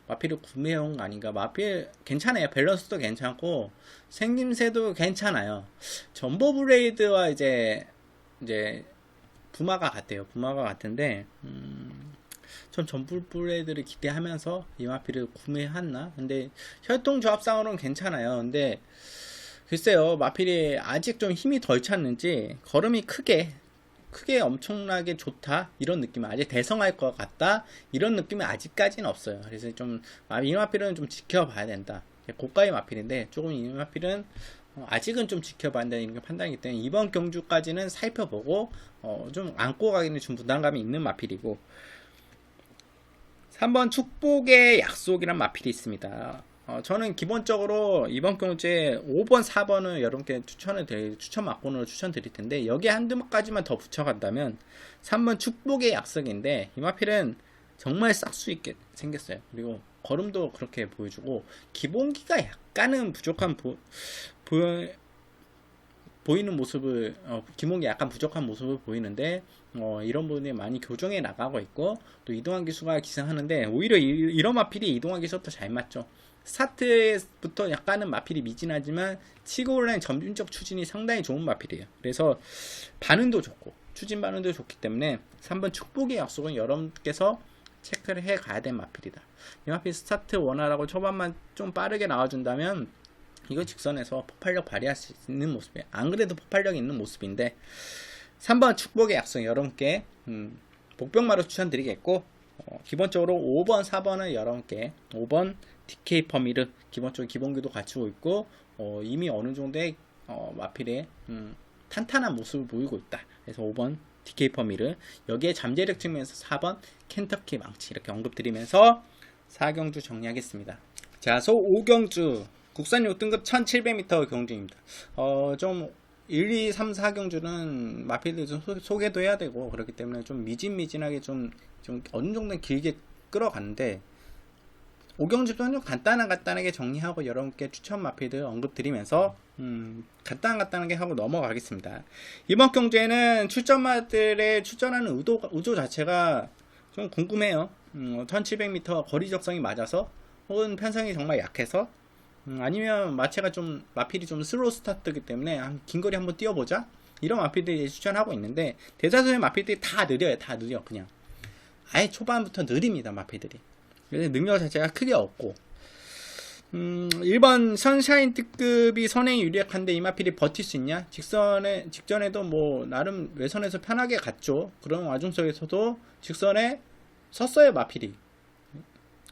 마필을 구매해온 거 아닌가. 마필 괜찮아요. 밸런스도 괜찮고 생김새도 괜찮아요. 점보 브레이드와 이제 부마가 같아요. 부마가 같은데 전 점보 브레이드를 기대하면서 이 마필을 구매했나. 근데 혈통 조합상으로는 괜찮아요. 근데 글쎄요, 마필이 아직 좀 힘이 덜 찼는지 걸음이 크게 엄청나게 좋다 이런 느낌은 아직 대성할 것 같다 이런 느낌은 아직까지는 없어요. 그래서 좀 이 마필은 좀 지켜봐야 된다. 고가의 마필인데 조금 이 마필은 아직은 좀 지켜봐야 된다는 판단이기 때문에 이번 경주까지는 살펴보고 좀 안고 가기는 좀 부담감이 있는 마필이고 3번 축복의 약속이란 마필이 있습니다. 저는 기본적으로 이번 경주에 5번, 4번을 여러분께 추천 막권으로 추천드릴 텐데 여기에 한두 가지만 더 붙여간다면 3번 축복의 약속인데 이 마필은 정말 싹 수 있게 생겼어요. 그리고 걸음도 그렇게 보여주고 기본기가 약간은 부족한 보이는 모습을 기본기 약간 부족한 모습을 보이는데 이런 부분이 많이 교정해 나가고 있고 또 이동환 기수가 기승하는데 오히려 이런 마필이 이동환 기수가 더 잘 맞죠. 스타트부터 약간은 마필이 미진하지만 치고 올라간 점진적 추진이 상당히 좋은 마필이에요. 그래서 반응도 좋고 추진 반응도 좋기 때문에 3번 축복의 약속은 여러분께서 체크를 해 가야 될 마필이다. 이 마필 스타트 원활하고 초반만 좀 빠르게 나와준다면 이거 직선에서 폭발력 발휘할 수 있는 모습이에요. 안 그래도 폭발력이 있는 모습인데 3번 축복의 약속 여러분께 복병마로 추천드리겠고 기본적으로 5번, 4번은 여러분께 5번 DK 퍼미르 기본적으로 기본기도 갖추고 있고 이미 어느 정도의 마필의 탄탄한 모습을 보이고 있다. 그래서 5번 DK 퍼미르 여기에 잠재력 측면에서 4번 켄터키 망치 이렇게 언급드리면서 4경주 정리하겠습니다. 자, 소 5경주 국산 6등급 1700m 경주입니다. 좀 1, 2, 3, 4경주는 마필들 좀 소개도 해야 되고 그렇기 때문에 좀 미진미진하게 좀 어느 정도는 길게 끌어갔는데 5경주도 좀 간단하게 정리하고 여러분께 추천 마필들 언급드리면서 간단하게 하고 넘어가겠습니다. 이번 경주에는 출전마들의 출전하는 의도 자체가 좀 궁금해요. 1700m 거리 적성이 맞아서 혹은 편성이 정말 약해서 아니면 마필이 좀 슬로우 스타트이기 때문에 긴 거리 한번 뛰어보자 이런 마필들이 추천하고 있는데 대다수의 마필들이 다 느려요. 다 느려. 그냥 아예 초반부터 느립니다. 마필들이. 그래서 능력 자체가 크게 없고 1번 선샤인 특급이 선행이 유력한데 이 마필이 버틸 수 있냐? 직전에도 뭐 나름 외선에서 편하게 갔죠. 그런 와중 속에서도 직선에 섰어요. 마필이.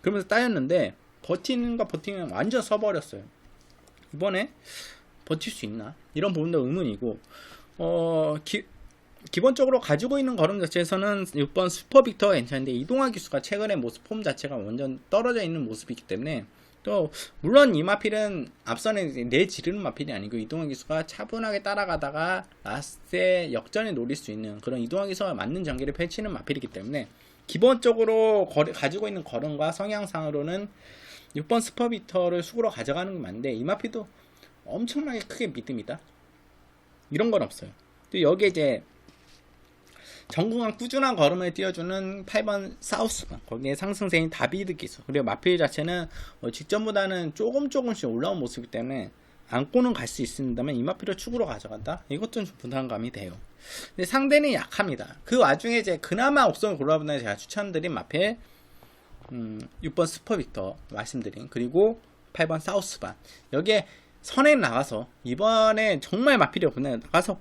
그러면서 따였는데 버티면 완전 서버렸어요. 이번에 버틸 수 있나? 이런 부분도 의문이고 기본적으로 가지고 있는 걸음 자체에서는 6번 슈퍼빅터가 괜찮은데 이동화 기수가 최근에 모습 폼 자체가 완전 떨어져 있는 모습이기 때문에 또 물론 이 마필은 앞선에 내지르는 마필이 아니고 이동화 기수가 차분하게 따라가다가 라스트에 역전에 노릴 수 있는 그런 이동화 기수가 맞는 전개를 펼치는 마필이기 때문에 기본적으로 가지고 있는 걸음과 성향상으로는 6번 슈퍼빅터를 수구로 가져가는 게 맞는데 이 마필도 엄청나게 크게 믿습니다. 이런 건 없어요. 또 여기에 이제 정중한 꾸준한 걸음을 띄워주는 8번 사우스만 거기에 상승세인 다비드 기수 그리고 마필 자체는 직전보다는 조금씩 올라온 모습이기 때문에 안고는 갈 수 있습니다만 이 마필을 축으로 가져간다? 이것도 좀 부담감이 돼요. 근데 상대는 약합니다. 그 와중에 이제 그나마 옥성을 골라본다면 제가 추천드린 마필 6번 슈퍼빅터 말씀드린 그리고 8번 사우스반 여기에 선에 나가서 이번에 정말 마필이 없네 나가서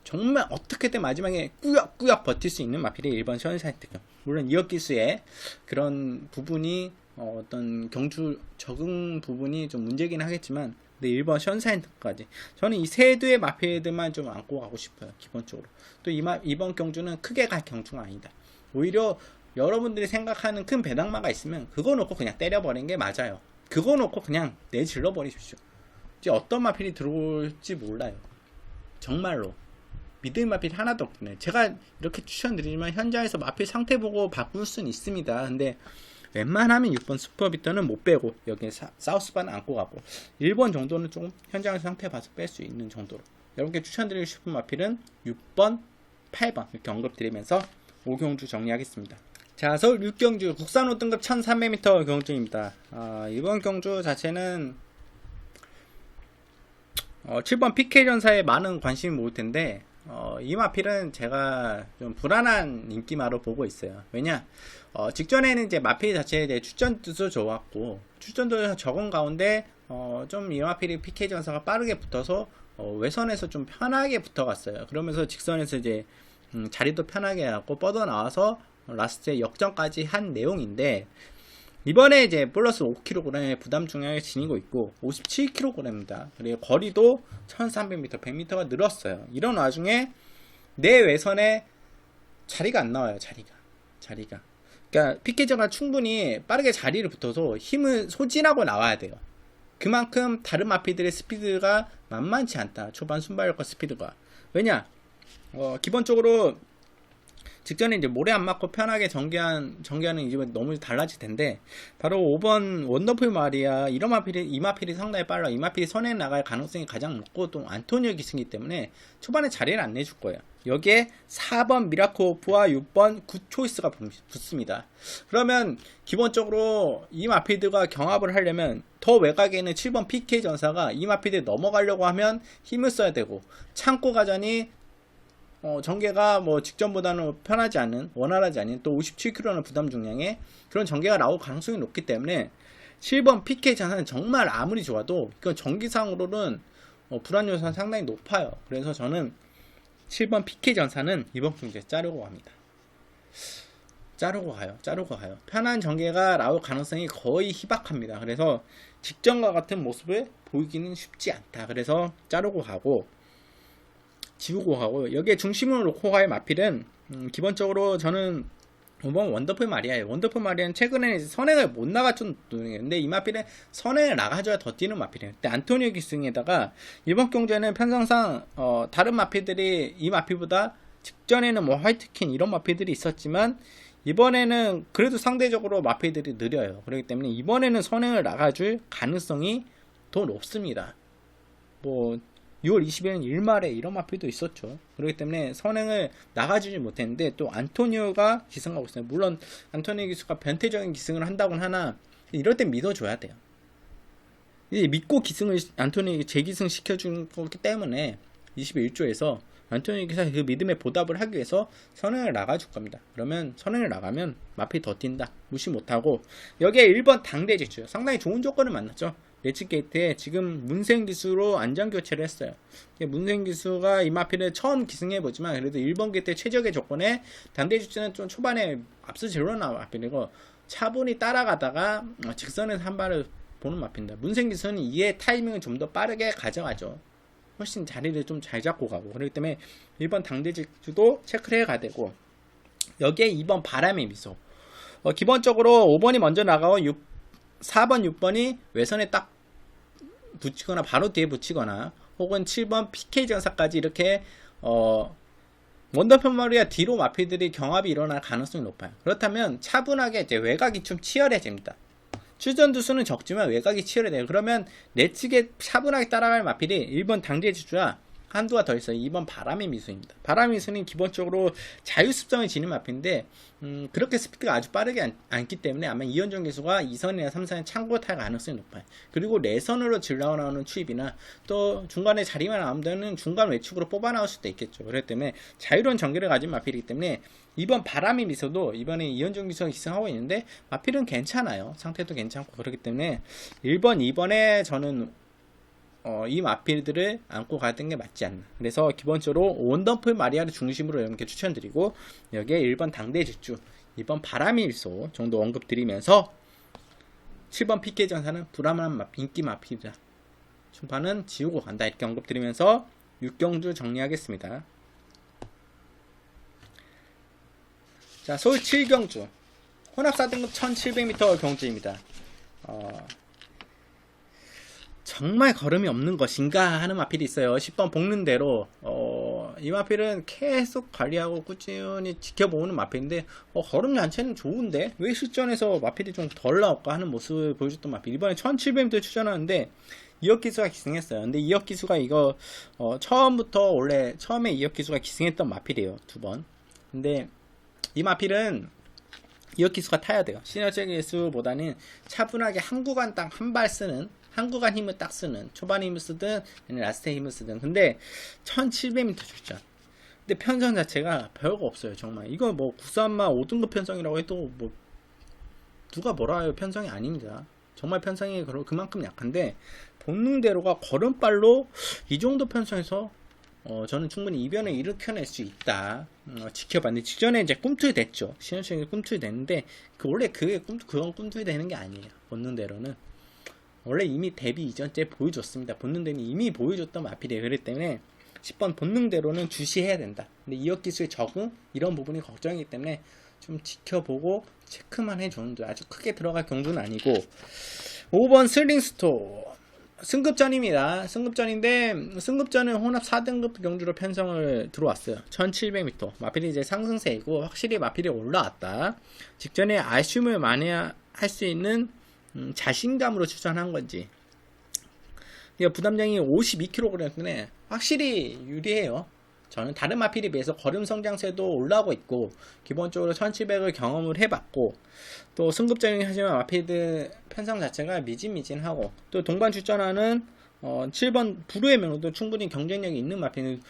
정말 어떻게든 마지막에 꾸역꾸역 버틸 수 있는 마필이 1번 션샤인트죠. 물론 이역 기수의 그런 부분이 어떤 경주 적응 부분이 좀 문제긴 하겠지만 근데 1번 션샤인트까지 저는 이 세 두의 마필들만 좀 안고 가고 싶어요. 기본적으로 또 이번 경주는 크게 갈 경주가 아니다. 오히려 여러분들이 생각하는 큰 배당마가 있으면 그거 놓고 그냥 때려버린 게 맞아요. 그거 놓고 그냥 내질러 버리십시오. 이제 어떤 마필이 들어올지 몰라요. 정말로 믿을 마필 하나도 없네. 제가 이렇게 추천드리지만 현장에서 마필 상태 보고 바꿀 수는 있습니다. 근데 웬만하면 6번 슈퍼비터는 못 빼고 여기에 사우스바는 안고 가고 1번 정도는 조금 현장에서 상태 봐서 뺄 수 있는 정도로 여러분께 추천드리고 싶은 마필은 6번, 8번 이렇게 언급드리면서 5경주 정리하겠습니다. 자, 서울 6경주 국산 5등급 1300m 경주입니다. 이번 경주 자체는 7번 PK전사에 많은 관심이 모을 텐데 이 마필은 제가 좀 불안한 인기마로 보고 있어요. 왜냐 직전에는 이제 마필 자체에 대해 출전도 좋았고 출전도 적은 가운데 좀 이 마필이 PK전사가 빠르게 붙어서 외선에서 좀 편하게 붙어갔어요. 그러면서 직선에서 이제 자리도 편하게 하고 뻗어 나와서 라스트에 역전까지 한 내용인데 이번에 이제 플러스 5kg의 부담 중량을 지니고 있고 57kg입니다. 그리고 거리도 1300m, 100m가 늘었어요. 이런 와중에 내 외선에 자리가 안 나와요. 자리가. 그러니까 피케저가 충분히 빠르게 자리를 붙어서 힘을 소진하고 나와야 돼요. 그만큼 다른 마피들의 스피드가 만만치 않다. 초반 순발력과 스피드가. 왜냐? 기본적으로 직전에 이제 모래 안 맞고 편하게 전개하는 이제 너무 달라질 텐데 바로 5번 원더풀 마리아 이 마필이 상당히 빨라. 이 마필이 선에 나갈 가능성이 가장 높고 또 안토니오 기승이기 때문에 초반에 자리를 안 내줄 거예요. 여기에 4번 미라코프와 6번 굿 초이스가 붙습니다. 그러면 기본적으로 이 마필들과 경합을 하려면 더 외곽에 있는 7번 PK 전사가 이 마필들 넘어가려고 하면 힘을 써야 되고 창고 가자니 전개가 뭐 직전보다는 편하지 않은 원활하지 않은 또 57kg는 부담 중량에 그런 전개가 나올 가능성이 높기 때문에 7번 PK 전사는 정말 아무리 좋아도 이건 전기상으로는 불안 요소가 상당히 높아요. 그래서 저는 7번 PK 전사는 이번 경기에 자르고 갑니다. 자르고 가요. 편한 전개가 나올 가능성이 거의 희박합니다. 그래서 직전과 같은 모습을 보이기는 쉽지 않다. 그래서 자르고 가고 지우고 가고 여기에 중심을 놓고 갈 마필은 기본적으로 저는 5번 원더풀 마리아예요. 원더풀 마리아는 최근에 선행을 못 나가준 근데 이 마필은 선행을 나가줘야 더 뛰는 마필이에요. 근데 안토니오 기승에다가 이번 경주에는 편성상 다른 마필들이 이 마필보다 직전에는 뭐 화이트킨 이런 마필들이 있었지만 이번에는 그래도 상대적으로 마필들이 느려요. 그렇기 때문에 이번에는 선행을 나가줄 가능성이 더 높습니다. 뭐 6월 20일은 일말에 이런 마필도 있었죠. 그렇기 때문에 선행을 나가주지 못했는데 또 안토니오가 기승하고 있어요. 물론 안토니오 기수가 변태적인 기승을 한다곤 하나 이럴 땐 믿어줘야 돼요. 이제 믿고 안토니오에게 재기승 시켜준 거기 때문에 21조에서 안토니오 기사 그 믿음에 보답을 하기 위해서 선행을 나가줄 겁니다. 그러면 선행을 나가면 마필 더 뛴다. 무시 못하고 여기에 1번 당대 질주 상당히 좋은 조건을 만났죠. 레츠게이트에 지금 문생기수로 안전교체를 했어요. 문생기수가 이 마필을 처음 기승해보지만 그래도 1번 게이트 최적의 조건에 당대주체는 좀 초반에 앞서 질러나온 마필이고 차분히 따라가다가 직선에서 한 발을 보는 마필입니다. 문생기수는 이에 타이밍을 좀 더 빠르게 가져가죠. 훨씬 자리를 좀 잘 잡고 가고 그렇기 때문에 1번 당대주도 체크를 해가야 되고 여기에 2번 바람의 미소 기본적으로 5번이 먼저 나가고 4번, 6번이 외선에 딱 붙이거나 바로 뒤에 붙이거나 혹은 7번 PK 전사까지 이렇게 원더풀 마리아 뒤로 마필들이 경합이 일어날 가능성이 높아요. 그렇다면 차분하게 이제 외곽이 좀 치열해집니다. 출전 두수는 적지만 외곽이 치열해져요. 그러면 내 측에 차분하게 따라갈 마필이 1번 당대 주주와 한두가 더 있어요. 2번 바람의 미수입니다. 바람의 미수는 기본적으로 자유습성을 지닌 마필인데 그렇게 스피드가 아주 빠르게 않기 때문에 아마 이현정 기수가 2선이나 3선에 창고 탈 가능성이 높아요. 그리고 내선으로 질러 나오는 추입이나 또 중간에 자리만 나오면 중간 외축으로 뽑아 나올 수도 있겠죠. 그렇기 때문에 자유로운 전개를 가진 마필이기 때문에 2번 바람의 미소도 이번에 이현정 기수가 기승하고 있는데 마필은 괜찮아요. 상태도 괜찮고 그렇기 때문에 1번, 2번에 저는 이 마필들을 안고 가는 게 맞지 않나. 그래서 기본적으로 원더풀 마리아를 중심으로 이렇게 추천드리고 여기에 1번 당대 질주, 2번 바람의 일소 정도 언급드리면서 7번 PK 전사는 불안한 인기 마필이다. 중판은 지우고 간다. 이렇게 언급드리면서 6경주 정리하겠습니다. 자, 서울 7경주 혼합 4등급 1700m 경주입니다. 정말 걸음이 없는 것인가 하는 마필이 있어요. 10번 볶는 대로 이 마필은 계속 관리하고 꾸준히 지켜보는 마필인데 걸음 자체는 좋은데 왜 실전에서 마필이 좀 덜 나올까 하는 모습을 보여줬던 마필. 이번에 1700m 출전하는데 이혁 기수가 기승했어요. 근데 이혁 기수가 이거 처음부터 원래 처음에 이혁 기수가 기승했던 마필이에요. 2번. 근데 이 마필은 이혁 기수가 타야 돼요. 시너지 기수보다는 차분하게 한 구간 딱 한 발 쓰는, 한 구간 힘을 딱 쓰는, 초반 힘을 쓰든 아니면 라스트에 힘을 쓰든. 근데 1700m 출전. 근데 편성 자체가 별거 없어요. 정말 이거 뭐 9산마 5등급 편성이라고 해도 뭐 누가 뭐라 해요. 편성이 아닙니다. 정말 편성이 그만큼 약한데 본능대로가 걸음발로 이 정도 편성에서 저는 충분히 이변을 일으켜낼 수 있다. 지켜봤는데 직전에 이제 꿈틀 됐죠. 신현식이 꿈틀 됐는데 원래 그건 꿈틀 되는 게 아니에요. 본능대로는 원래 이미 데뷔 이전 때 보여줬습니다. 본능대로는 이미 보여줬던 마필이에요. 그렇기 때문에 10번 본능대로는 주시해야 된다. 근데 이혁 기수의 적응 이런 부분이 걱정이기 때문에 좀 지켜보고 체크만 해주는 데 아주 크게 들어갈 경주는 아니고 5번 슬링스토 승급전입니다. 승급전인데 승급전은 혼합 4등급 경주로 편성을 들어왔어요. 1700m 마필이 이제 상승세이고 확실히 마필이 올라왔다. 직전에 아쉬움을 만회할 수 있는 자신감으로 추천한 건지 부담량이 52kg 때문에 확실히 유리해요. 저는 다른 마필에 비해서 걸음 성장세도 올라오고 있고 기본적으로 1700을 경험을 해봤고 또 승급전이긴 하지만 마필드 편성 자체가 미진미진하고 또 동반 출전하는 7번 부르의 명도 충분히 경쟁력이 있는 마필은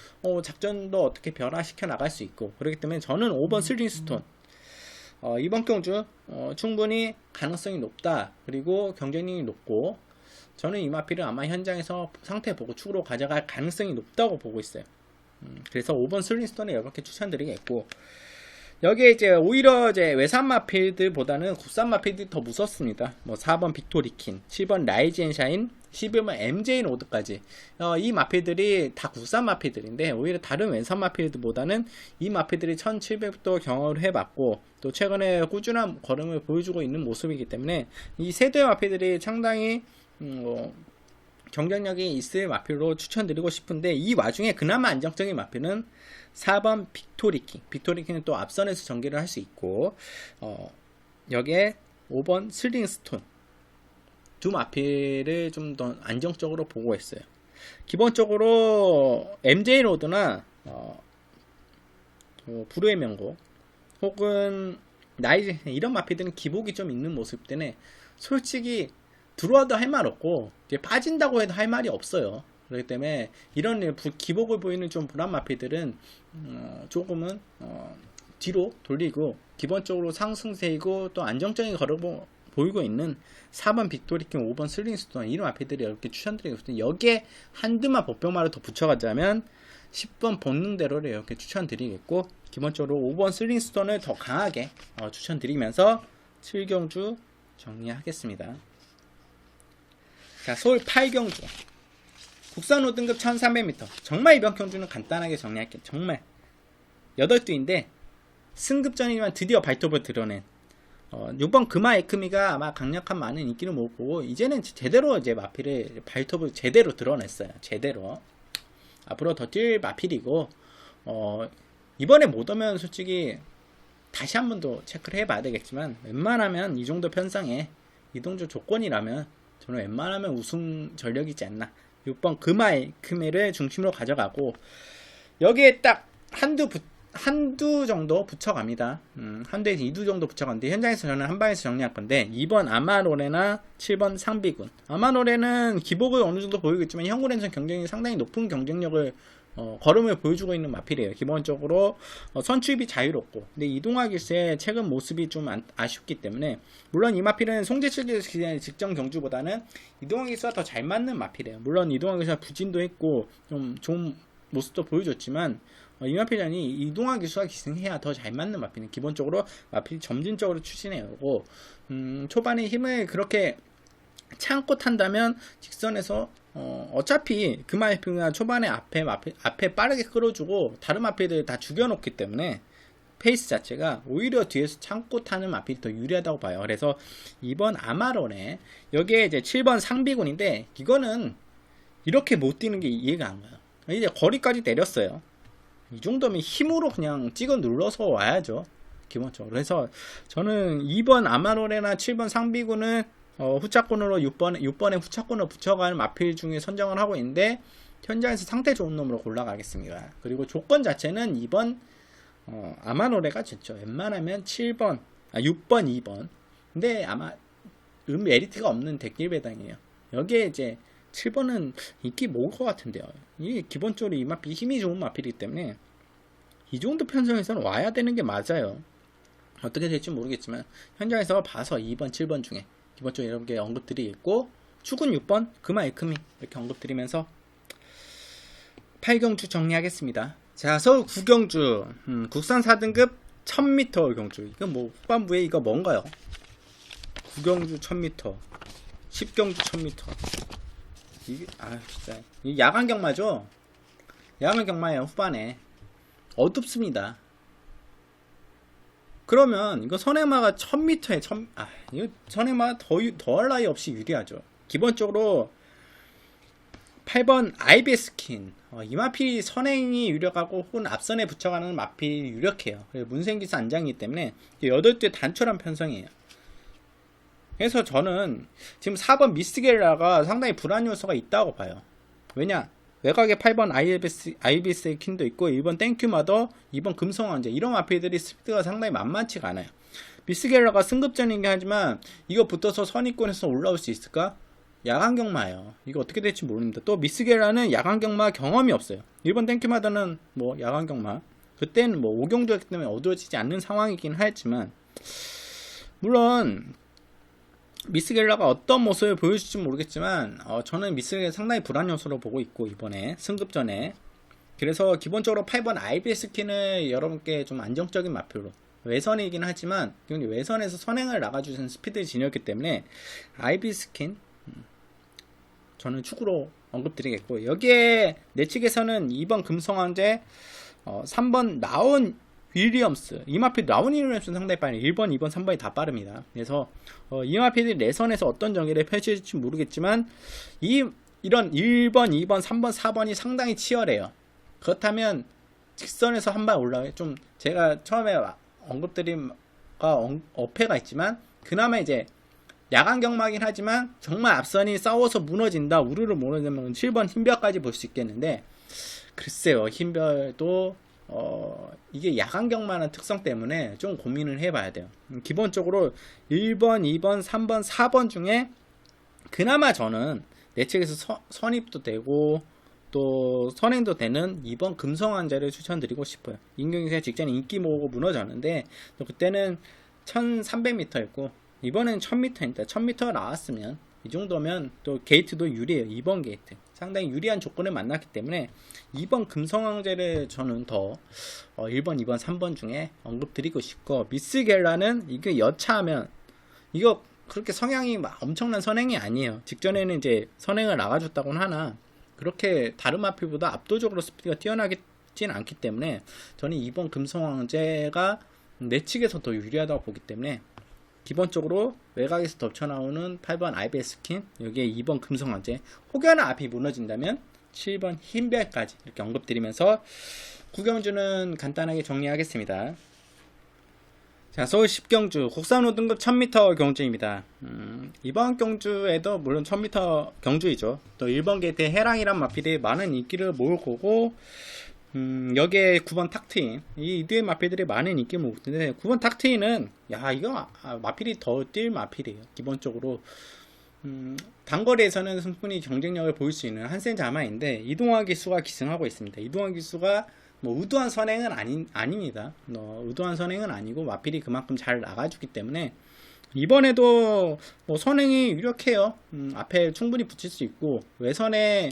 작전도 어떻게 변화시켜 나갈 수 있고 그렇기 때문에 저는 5번 슬링스톤 이번 경주 충분히 가능성이 높다. 그리고 경쟁력이 높고 저는 이 마필은 아마 현장에서 상태 보고 축으로 가져갈 가능성이 높다고 보고 있어요. 그래서 5번 슬링스톤을 이렇게 추천드리겠고 여기에 이제 오히려 이제 외산 마필들보다는 국산 마필들이 더 무섭습니다. 뭐 4번 빅토리킨, 7번 라이즈 앤 샤인, 11번 MJ 로드까지 이 마필들이 다 국산 마필들인데 오히려 다른 외산 마필들보다는 이 마필들이 1700부터 경험을 해봤고 또 최근에 꾸준한 걸음을 보여주고 있는 모습이기 때문에 이 세대 마필들이 상당히 경쟁력이 있을 마필로 추천드리고 싶은데 이 와중에 그나마 안정적인 마필은 4번 빅토리킹. 빅토리킹은 또 앞선에서 전개를 할 수 있고 여기에 5번 슬링스톤 두 마필을 좀 더 안정적으로 보고 있어요. 기본적으로 MJ 로드나 불후의 명곡 혹은 나이즈 이런 마필들은 기복이 좀 있는 모습 때문에 솔직히 들어와도 할 말 없고 빠진다고 해도 할 말이 없어요. 그렇기 때문에 이런 기복을 보이는 좀 불안 마필들은 조금은 뒤로 돌리고 기본적으로 상승세이고 또 안정적인 걸음을 보이고 있는 4번 빅토리킹 5번 슬링스톤 이런 마필들이 이렇게 추천드리거든요. 여기에 한두만 복병마를 더 붙여가자면 10번 본능대로를 이렇게 추천드리겠고 기본적으로 5번 슬링스톤을 더 강하게 추천드리면서 7경주 정리하겠습니다. 자, 서울 8경주 국산 5등급 1300m 정말 이번 경주는 간단하게 정리할게요. 정말 8두인데 승급전이지만 드디어 발톱을 드러낸 6번 금화 에크미가 아마 강력한 많은 인기를 모으고 이제는 제대로 이제 마필을 발톱을 제대로 드러냈어요. 제대로 앞으로 더 뛸 마필이고 이번에 못 오면 솔직히 다시 한 번 더 체크를 해봐야 되겠지만 웬만하면 이 정도 편성에 이동조 조건이라면 저는 웬만하면 우승 전력이지 않나. 6번 금화에크미를 중심으로 가져가고 여기에 딱 한두 정도 붙여갑니다. 한두에서 2두 정도 붙여가는데 현장에서 저는 한 방에서 정리할 건데 2번 아마노레나 7번 상비군. 아마노레는 기복을 어느 정도 보이고 있지만 현구랜선 경쟁이 상당히 높은 경쟁력을 걸음을 보여주고 있는 마필이에요. 기본적으로 선출입이 자유롭고 근데 이동화 기수의 최근 모습이 좀 아쉽기 때문에 물론 이 마필은 송재철 기수의 직전 경주보다는 이동화 기수가 더 잘 맞는 마필이에요. 물론 이동화 기수가 부진도 했고 좀 좋은 모습도 보여줬지만 이 마필전이 이동화 기수가 기승해야 더 잘 맞는 마필은 기본적으로 마필이 점진적으로 추진해오고 초반에 힘을 그렇게 참고 탄다면 직선에서 어차피 금화에크미가 초반에 앞에 빠르게 끌어주고 다른 마필들 다 죽여놓기 때문에 페이스 자체가 오히려 뒤에서 참고 타는 마필이 더 유리하다고 봐요. 그래서 2번 아마론에 여기에 이제 7번 상비군인데 이거는 이렇게 못 뛰는 게 이해가 안 가요. 이제 거리까지 내렸어요. 이 정도면 힘으로 그냥 찍어 눌러서 와야죠. 기본적으로. 그래서 저는 2번 아마로레나 7번 상비군은 후차권으로 6번에 후차권으로 붙여가는 마필 중에 선정을 하고 있는데 현장에서 상태 좋은 놈으로 골라가겠습니다. 그리고 조건 자체는 2번 아마노레가 좋죠. 웬만하면 6번, 2번. 근데 아마 메리트가 없는 덱길 배당이에요. 여기에 이제 7번은 인기 모을 것 같은데요. 이게 기본적으로 이 마필 힘이 좋은 마필이기 때문에 이 정도 편성에서는 와야 되는 게 맞아요. 어떻게 될지 모르겠지만 현장에서 봐서 2번, 7번 중에 기본적으로 이렇게 언급드리겠고 축은 6번, 금화 에크미 이렇게 언급드리면서 8경주 정리하겠습니다. 자, 서울 9경주 국산 4등급 1000m 경주. 이건 뭐 후반부에 이거 뭔가요? 9경주 1000m 10경주 1000m 이게 진짜 이 야간 경마죠? 야간 경마예요. 후반에 어둡습니다. 그러면 이거 선행마가 1000m에 이거 선행마가 더할 나위 없이 유리하죠. 기본적으로 8번 IBS 스킨 이 마필이 선행이 유력하고 혹은 앞선에 붙여가는 마필이 유력해요. 문생기사 안장이기 때문에 8대 단촐한 편성이에요. 그래서 저는 지금 4번 미스게라가 상당히 불안 요소가 있다고 봐요. 왜냐? 외곽에 8번 IBS 킨도 있고 1번 땡큐마더 2번 금성왕제 이런 마필들이 스피드가 상당히 만만치가 않아요. 미스게라가 승급전이긴 하지만 이거 붙어서 선입권에서 올라올 수 있을까? 야간 경마예요. 이거 어떻게 될지 모릅니다. 또 미스게라는 야간 경마 경험이 없어요. 1번 땡큐마더는 뭐 야간 경마 그때는 뭐 5경주였기 때문에 어두워지지 않는 상황이긴 하지만 물론 미스겔라가 어떤 모습을 보여줄지 모르겠지만 저는 미스겔라 상당히 불안 요소로 보고 있고 이번에 승급전에 그래서 기본적으로 8번 IBS 스킨을 여러분께 좀 안정적인 마표로 외선이긴 하지만 외선에서 선행을 나가주는 스피드 진이었기 때문에 IBS 스킨 저는 축으로 언급드리겠고 여기에 내 측에서는 2번 금성왕제 3번 나온 윌리엄스 이마필 나온 윌리엄스는 상당히 빠르네요. 1번, 2번, 3번이 다 빠릅니다. 그래서 이마필이 내선에서 어떤 전개를 펼칠지 모르겠지만 이런 1번, 2번, 3번, 4번이 상당히 치열해요. 그렇다면 직선에서 한 발 올라가요. 좀 제가 처음에 언급드린 어폐가 있지만 그나마 이제 야간 경마긴 하지만 정말 앞선이 싸워서 무너진다 우르르 무너지면 7번 흰별까지 볼 수 있겠는데 글쎄요 흰별도 이게 야간 경마라는 특성 때문에 좀 고민을 해봐야 돼요. 기본적으로 1번, 2번, 3번, 4번 중에 그나마 저는 내 책에서 선입도 되고 또 선행도 되는 2번 금성환자를 추천드리고 싶어요. 임경기가 직전에 인기 모으고 무너졌는데 또 그때는 1300m였고 이번엔 1000m입니다. 1000m 나왔으면 이 정도면 또 게이트도 유리해요. 2번 게이트 상당히 유리한 조건을 만났기 때문에 2번 금성왕제를 저는 더 1번, 2번, 3번 중에 언급드리고 싶고 미스겔라는 이게 여차하면 이거 그렇게 성향이 막 엄청난 선행이 아니에요. 직전에는 이제 선행을 나가줬다고는 하나 그렇게 다른 마필보다 압도적으로 스피드가 뛰어나진 않기 때문에 저는 2번 금성왕제가 내 측에서 더 유리하다고 보기 때문에 기본적으로 외곽에서 덮쳐나오는 8번 IBS 스킨 여기에 2번 금성왕제 혹여나 앞이 무너진다면 7번 흰별까지 이렇게 언급드리면서 9경주는 간단하게 정리하겠습니다. 자, 서울 10경주 국산 5등급 1000m 경주입니다. 이번 경주에도 물론 1000m 경주이죠. 또 1번 게이트의 해랑이란 마필이 많은 인기를 모을 거고 여기에 9번 탁트인 이 뒤에 마필들이 많은 인기를 모을 텐데 9번 탁트인은 이거 마필이 더 뛸 마필이에요. 기본적으로 단거리에서는 충분히 경쟁력을 보일 수 있는 한센 자마인데 이동화 기수가 기승하고 있습니다. 이동화 기수가 뭐 의도한 선행은 아닙니다. 의도한 선행은 아니고 마필이 그만큼 잘 나가주기 때문에 이번에도 뭐 선행이 유력해요. 앞에 충분히 붙일 수 있고 외선에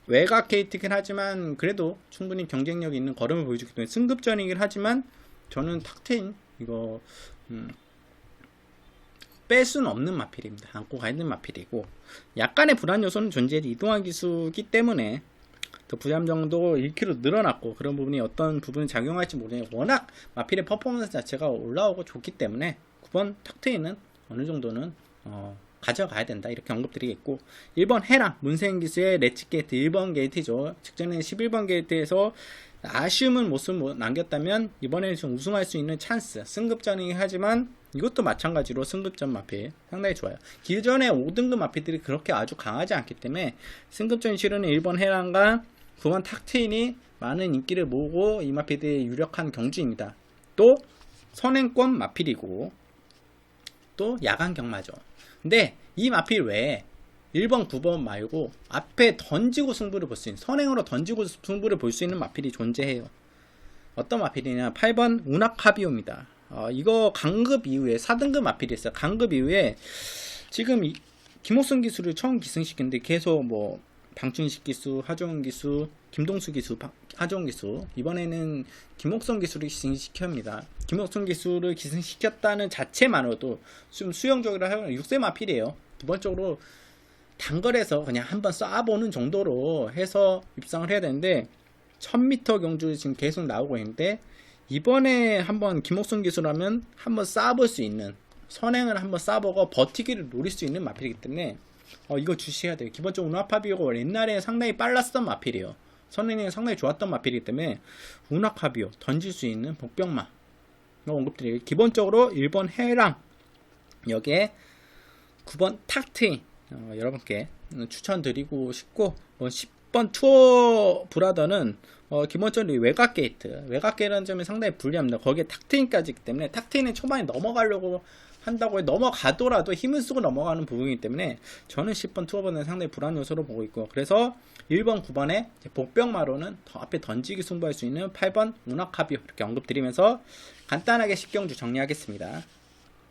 외곽 게이트긴 하지만 그래도 충분히 경쟁력 있는 걸음을 보여주기 때문에 승급전이긴 하지만 저는 탁10 이거 뺄 수는 없는 마필입니다. 안고 가 있는 마필이고 약간의 불안 요소는 존재해 이동화 기수기 때문에 그 부담정도 1kg 늘어났고 그런 부분이 어떤 부분이 작용할지 모르겠는데 워낙 마필의 퍼포먼스 자체가 올라오고 좋기 때문에 9번 탁트인은 어느 정도는 가져가야 된다 이렇게 언급드리겠고 1번 해랑 문세인기수의 렛츠 게이트 1번 게이트죠. 직전에 11번 게이트에서 아쉬움은 모습 남겼다면 이번에는 좀 우승할 수 있는 찬스 승급전이긴 하지만 이것도 마찬가지로 승급전 마필 상당히 좋아요. 기존의 5등급 마필들이 그렇게 아주 강하지 않기 때문에 승급전이 치르는 1번 해랑과 9번 탁트인이 많은 인기를 모으고 이 마필들이 유력한 경주입니다. 또 선행권 마필이고 또 야간 경마죠. 근데 이 마필 외에 1번, 9번 말고 앞에 던지고 승부를 볼 수 있는 선행으로 던지고 승부를 볼 수 있는 마필이 존재해요. 어떤 마필이냐 8번 운학하비오입니다. 이거 강급 이후에 4등급 마필이 있어요. 강급 이후에 지금 김옥순 기수를 처음 기승시켰는데 계속 뭐 방춘식 기수, 하종훈 기수, 김동수 기수, 하종훈 기수 이번에는 김옥선 기수를 기승시킵니다. 김옥선 기수를 기승시켰다는 자체만으로도 좀 수용적으로 하면 6세 마필이에요. 기본적으로 단거리에서 그냥 한번 쏴보는 정도로 해서 입상을 해야 되는데 1000m 경주 지금 계속 나오고 있는데 이번에 한번 김옥순 기수라면 한번 쏴볼 수 있는 선행을 한번 쏴보고 버티기를 노릴 수 있는 마필이기 때문에 이거 주시해야 돼요. 기본적으로 운하파비오가 옛날에 상당히 빨랐던 마필이에요. 선행이 상당히 좋았던 마필이기 때문에 운하파비오 던질 수 있는 복병마 언급드려요. 기본적으로 1번 해랑 여기에 9번 탁트인 여러분께 추천드리고 싶고 10번 투어 브라더는 기본적으로 외곽 게이트라는 점이 상당히 불리합니다. 거기에 탁트인까지 있기 때문에 탁트인은 초반에 넘어가려고 한다고 넘어가더라도 힘을 쓰고 넘어가는 부분이기 때문에 저는 10번 투어버는 상당히 불안 요소로 보고 있고 그래서 1번, 9번에 복병마로는 더 앞에 던지기 승부할 수 있는 8번 운하카비오 이렇게 언급드리면서 간단하게 10경주 정리하겠습니다.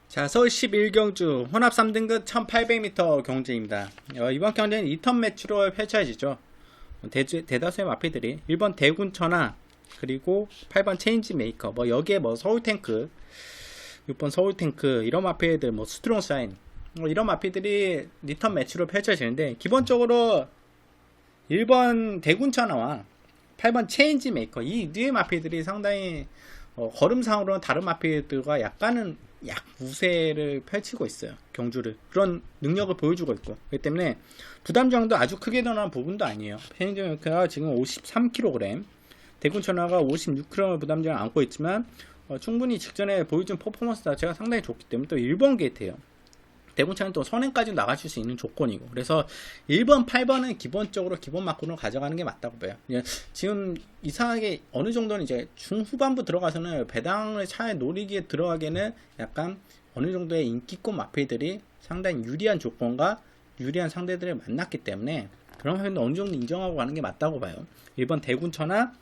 자, 서울 11경주 혼합 3등급 1800m 경주입니다. 이번 경주는 2턴 매치로 펼쳐지죠. 대다수의 마필들이 1번 대군천하 그리고 8번 체인지 메이커 여기에 서울탱크 6번 서울탱크 이런 마필들 스트롱 사인 이런 마필들이 리턴 매치로 펼쳐지는데 기본적으로 1번 대군천하와 8번 체인지 메이커 이 네 마필들이 상당히 걸음상으로는 다른 마필들과 약간은 우세를 펼치고 있어요. 경주를 그런 능력을 보여주고 있고 그렇기 때문에 부담정도 아주 크게 늘어난 부분도 아니에요. 체인지 메이커가 지금 53kg 대군천하가 56kg 부담정을 안고 있지만 충분히 직전에 보여준 퍼포먼스 자체가 상당히 좋기 때문에 또 1번 게이트예요. 대군차는 또 선행까지 나가실 수 있는 조건이고 그래서 1번, 8번은 기본적으로 기본 막군으로 가져가는 게 맞다고 봐요. 지금 이상하게 어느 정도는 이제 중후반부 들어가서는 배당을 차에 노리기에 들어가기에는 약간 어느 정도의 인기권 마필들이 상당히 유리한 조건과 유리한 상대들을 만났기 때문에 그런 부분은 어느 정도 인정하고 가는 게 맞다고 봐요. 1번 대군차나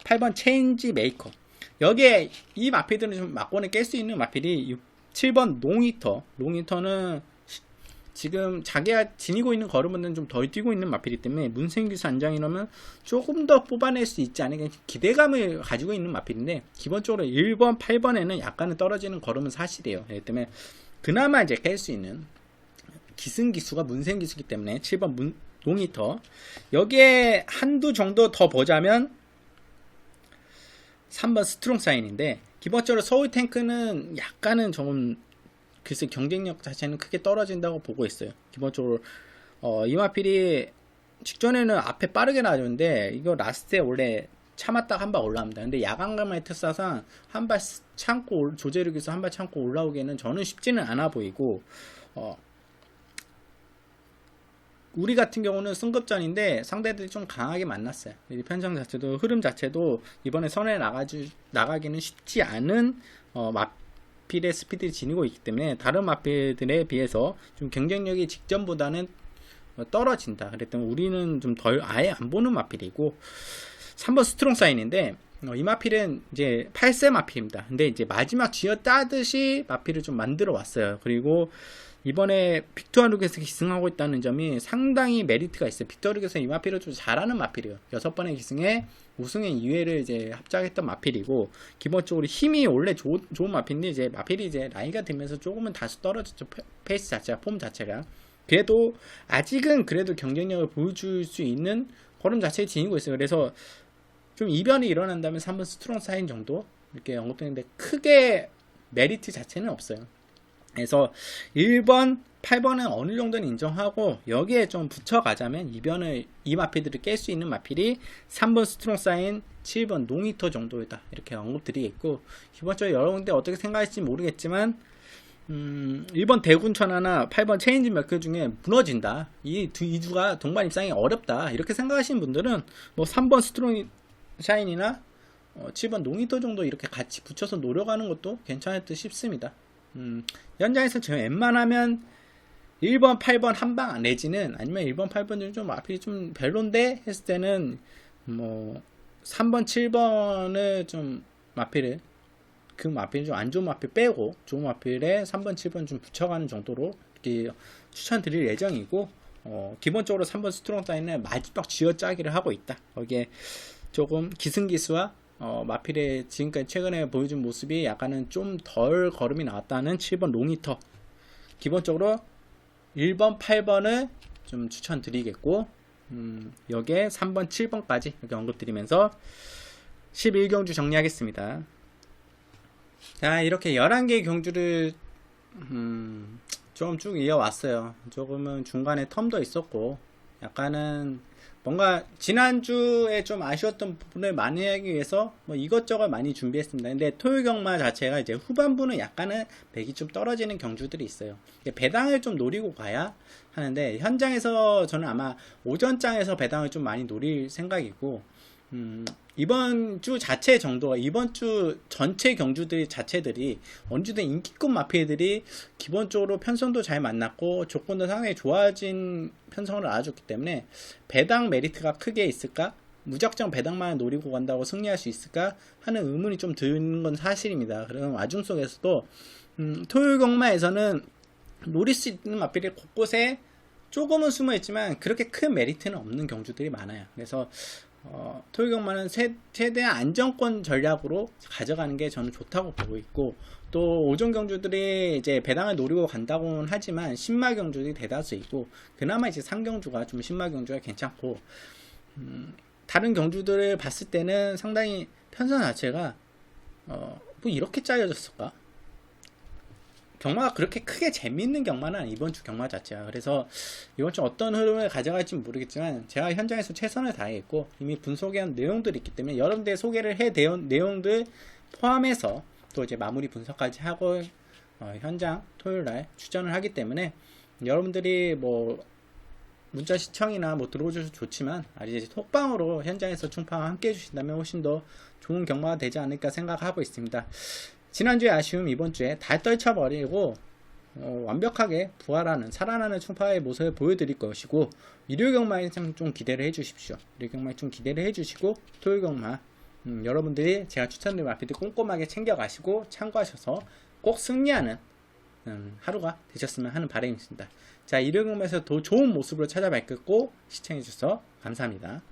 8번 체인지 메이커 여기에 이 마필들은 좀 막권을 깰 수 있는 마필이 7번 롱히터는 지금 자기가 지니고 있는 걸음은 좀 덜 뛰고 있는 마필이기 때문에 문생기수 안장이라면 조금 더 뽑아낼 수 있지 않을까 기대감을 가지고 있는 마필인데 기본적으로 1번, 8번에는 약간은 떨어지는 걸음은 사실이에요. 그렇기 때문에 그나마 이제 깰 수 있는 기승기수가 문생기수이기 때문에 7번 롱히터 여기에 한두 정도 더 보자면 3번 스트롱 사인인데 기본적으로 서울 탱크는 약간은 좀 글쎄 경쟁력 자체는 크게 떨어진다고 보고 있어요. 기본적으로 이 마필이 직전에는 앞에 빠르게 나왔는데 이거 라스트에 원래 참았다가 한 발 올라옵니다. 근데 야간감의 특사상 한 발 참고 조제력에서 한 발 참고 올라오기에는 저는 쉽지는 않아 보이고 우리 같은 경우는 승급전인데 상대들이 좀 강하게 만났어요. 편성 자체도 흐름 자체도 이번에 선에 나가기는 쉽지 않은 마필의 스피드를 지니고 있기 때문에 다른 마필들에 비해서 좀 경쟁력이 직전보다는 떨어진다. 그랬더니 우리는 좀 덜 아예 안 보는 마필이고 3번 스트롱 사인인데 이 마필은 이제 8세 마필입니다. 근데 이제 마지막 쥐어 따듯이 마필을 좀 만들어 왔어요. 그리고 이번에 빅토르에서 기승하고 있다는 점이 상당히 메리트가 있어요. 빅토르에서 이 마필을 좀 잘하는 마필이에요. 6번의 기승에 우승의 2회를 이제 합작했던 마필이고 기본적으로 힘이 원래 좋은 마필인데 이제 마필이 이제 나이가 들면서 조금은 다소 떨어졌죠. 페이스 자체가 폼 자체가 그래도 아직은 그래도 경쟁력을 보여줄 수 있는 걸음 자체에 지니고 있어요. 그래서 좀 이변이 일어난다면 3번 스트롱 사인 정도 이렇게 언급되는데 크게 메리트 자체는 없어요. 그래서 1번, 8번은 어느 정도는 인정하고 여기에 좀 붙여가자면 이 마필들을 깰 수 있는 마필이 3번 스트롱 사인, 7번 농히터 정도이다. 이렇게 언급드리겠고 기본적으로 여러분들 어떻게 생각하실지 모르겠지만 1번 대군천하나 8번 체인지 몇개 중에 무너진다. 이 두가 동반 입상이 어렵다. 이렇게 생각하시는 분들은 뭐 3번 스트롱 샤인이나 7번 농히터 정도 이렇게 같이 붙여서 노려가는 것도 괜찮을 듯 싶습니다. 현장에서 제가 웬만하면 1번, 8번 한방 내지는 아니면 1번, 8번 좀 마필이 좀 별론데 했을 때는 뭐 3번, 7번을 좀 마필을 그 마필 좀 안 좋은 마필 빼고 좋은 마필에 3번, 7번 좀 붙여가는 정도로 이렇게 추천드릴 예정이고 기본적으로 3번 스트롱 사인은 마지막 쥐어짜기를 하고 있다. 거기에 조금 기승기수와 마필의 지금까지 최근에 보여준 모습이 약간은 좀 덜 걸음이 나왔다는 7번 롱히터 기본적으로 1번, 8번을 좀 추천드리겠고 여기에 3번, 7번까지 이렇게 언급드리면서 11경주 정리하겠습니다. 자, 이렇게 11개의 경주를 좀 쭉 이어왔어요. 조금은 중간에 텀도 있었고 약간은 뭔가 지난주에 좀 아쉬웠던 부분을 만회하기 위해서 뭐 이것저것 많이 준비했습니다. 근데 토요 경마 자체가 이제 후반부는 약간은 맥이 좀 떨어지는 경주들이 있어요. 배당을 좀 노리고 가야 하는데 현장에서 저는 아마 오전장에서 배당을 좀 많이 노릴 생각이고 이번 주 자체 정도가 이번 주 전체 경주들 자체들이 언제든 인기급 마필들이 기본적으로 편성도 잘 만났고 조건도 상당히 좋아진 편성을 알아줬기 때문에 배당 메리트가 크게 있을까? 무작정 배당만 노리고 간다고 승리할 수 있을까? 하는 의문이 좀 드는 건 사실입니다. 그런 와중 속에서도 토요일 경마에서는 노릴 수 있는 마필이 곳곳에 조금은 숨어 있지만 그렇게 큰 메리트는 없는 경주들이 많아요. 그래서 토요 경마는 최대한 안정권 전략으로 가져가는 게 저는 좋다고 보고 있고 또 오전 경주들이 이제 배당을 노리고 간다고는 하지만 신마 경주들이 대다수이고 그나마 이제 상경주가 좀 신마 경주가 괜찮고 다른 경주들을 봤을 때는 상당히 편성 자체가 뭐 이렇게 짜여졌을까? 경마가 그렇게 크게 재미있는 경마는 아니에요, 이번 주 경마 자체가. 그래서 이번 주 어떤 흐름을 가져갈지 모르겠지만 제가 현장에서 최선을 다했고 이미 분석한 내용들이 있기 때문에 여러분들 소개를 해대온 내용들 포함해서 또 이제 마무리 분석까지 하고 현장 토요일날 추천을 하기 때문에 여러분들이 뭐 문자 시청이나 뭐 들어오셔도 좋지만 이제 톡방으로 현장에서 충파와 함께 해주신다면 훨씬 더 좋은 경마가 되지 않을까 생각하고 있습니다. 지난주에 아쉬움 이번주에 다 떨쳐버리고 완벽하게 부활하는 살아나는 충파의 모습을 보여드릴 것이고 일요일 경마에 좀 기대를 해주십시오. 일요일 경마에 좀 기대를 해주시고 토요일 경마 여러분들이 제가 추천드린 마필들 꼼꼼하게 챙겨가시고 참고하셔서 꼭 승리하는 하루가 되셨으면 하는 바람이 있습니다. 자, 일요일 경마에서 더 좋은 모습으로 찾아뵙겠고 시청해주셔서 감사합니다.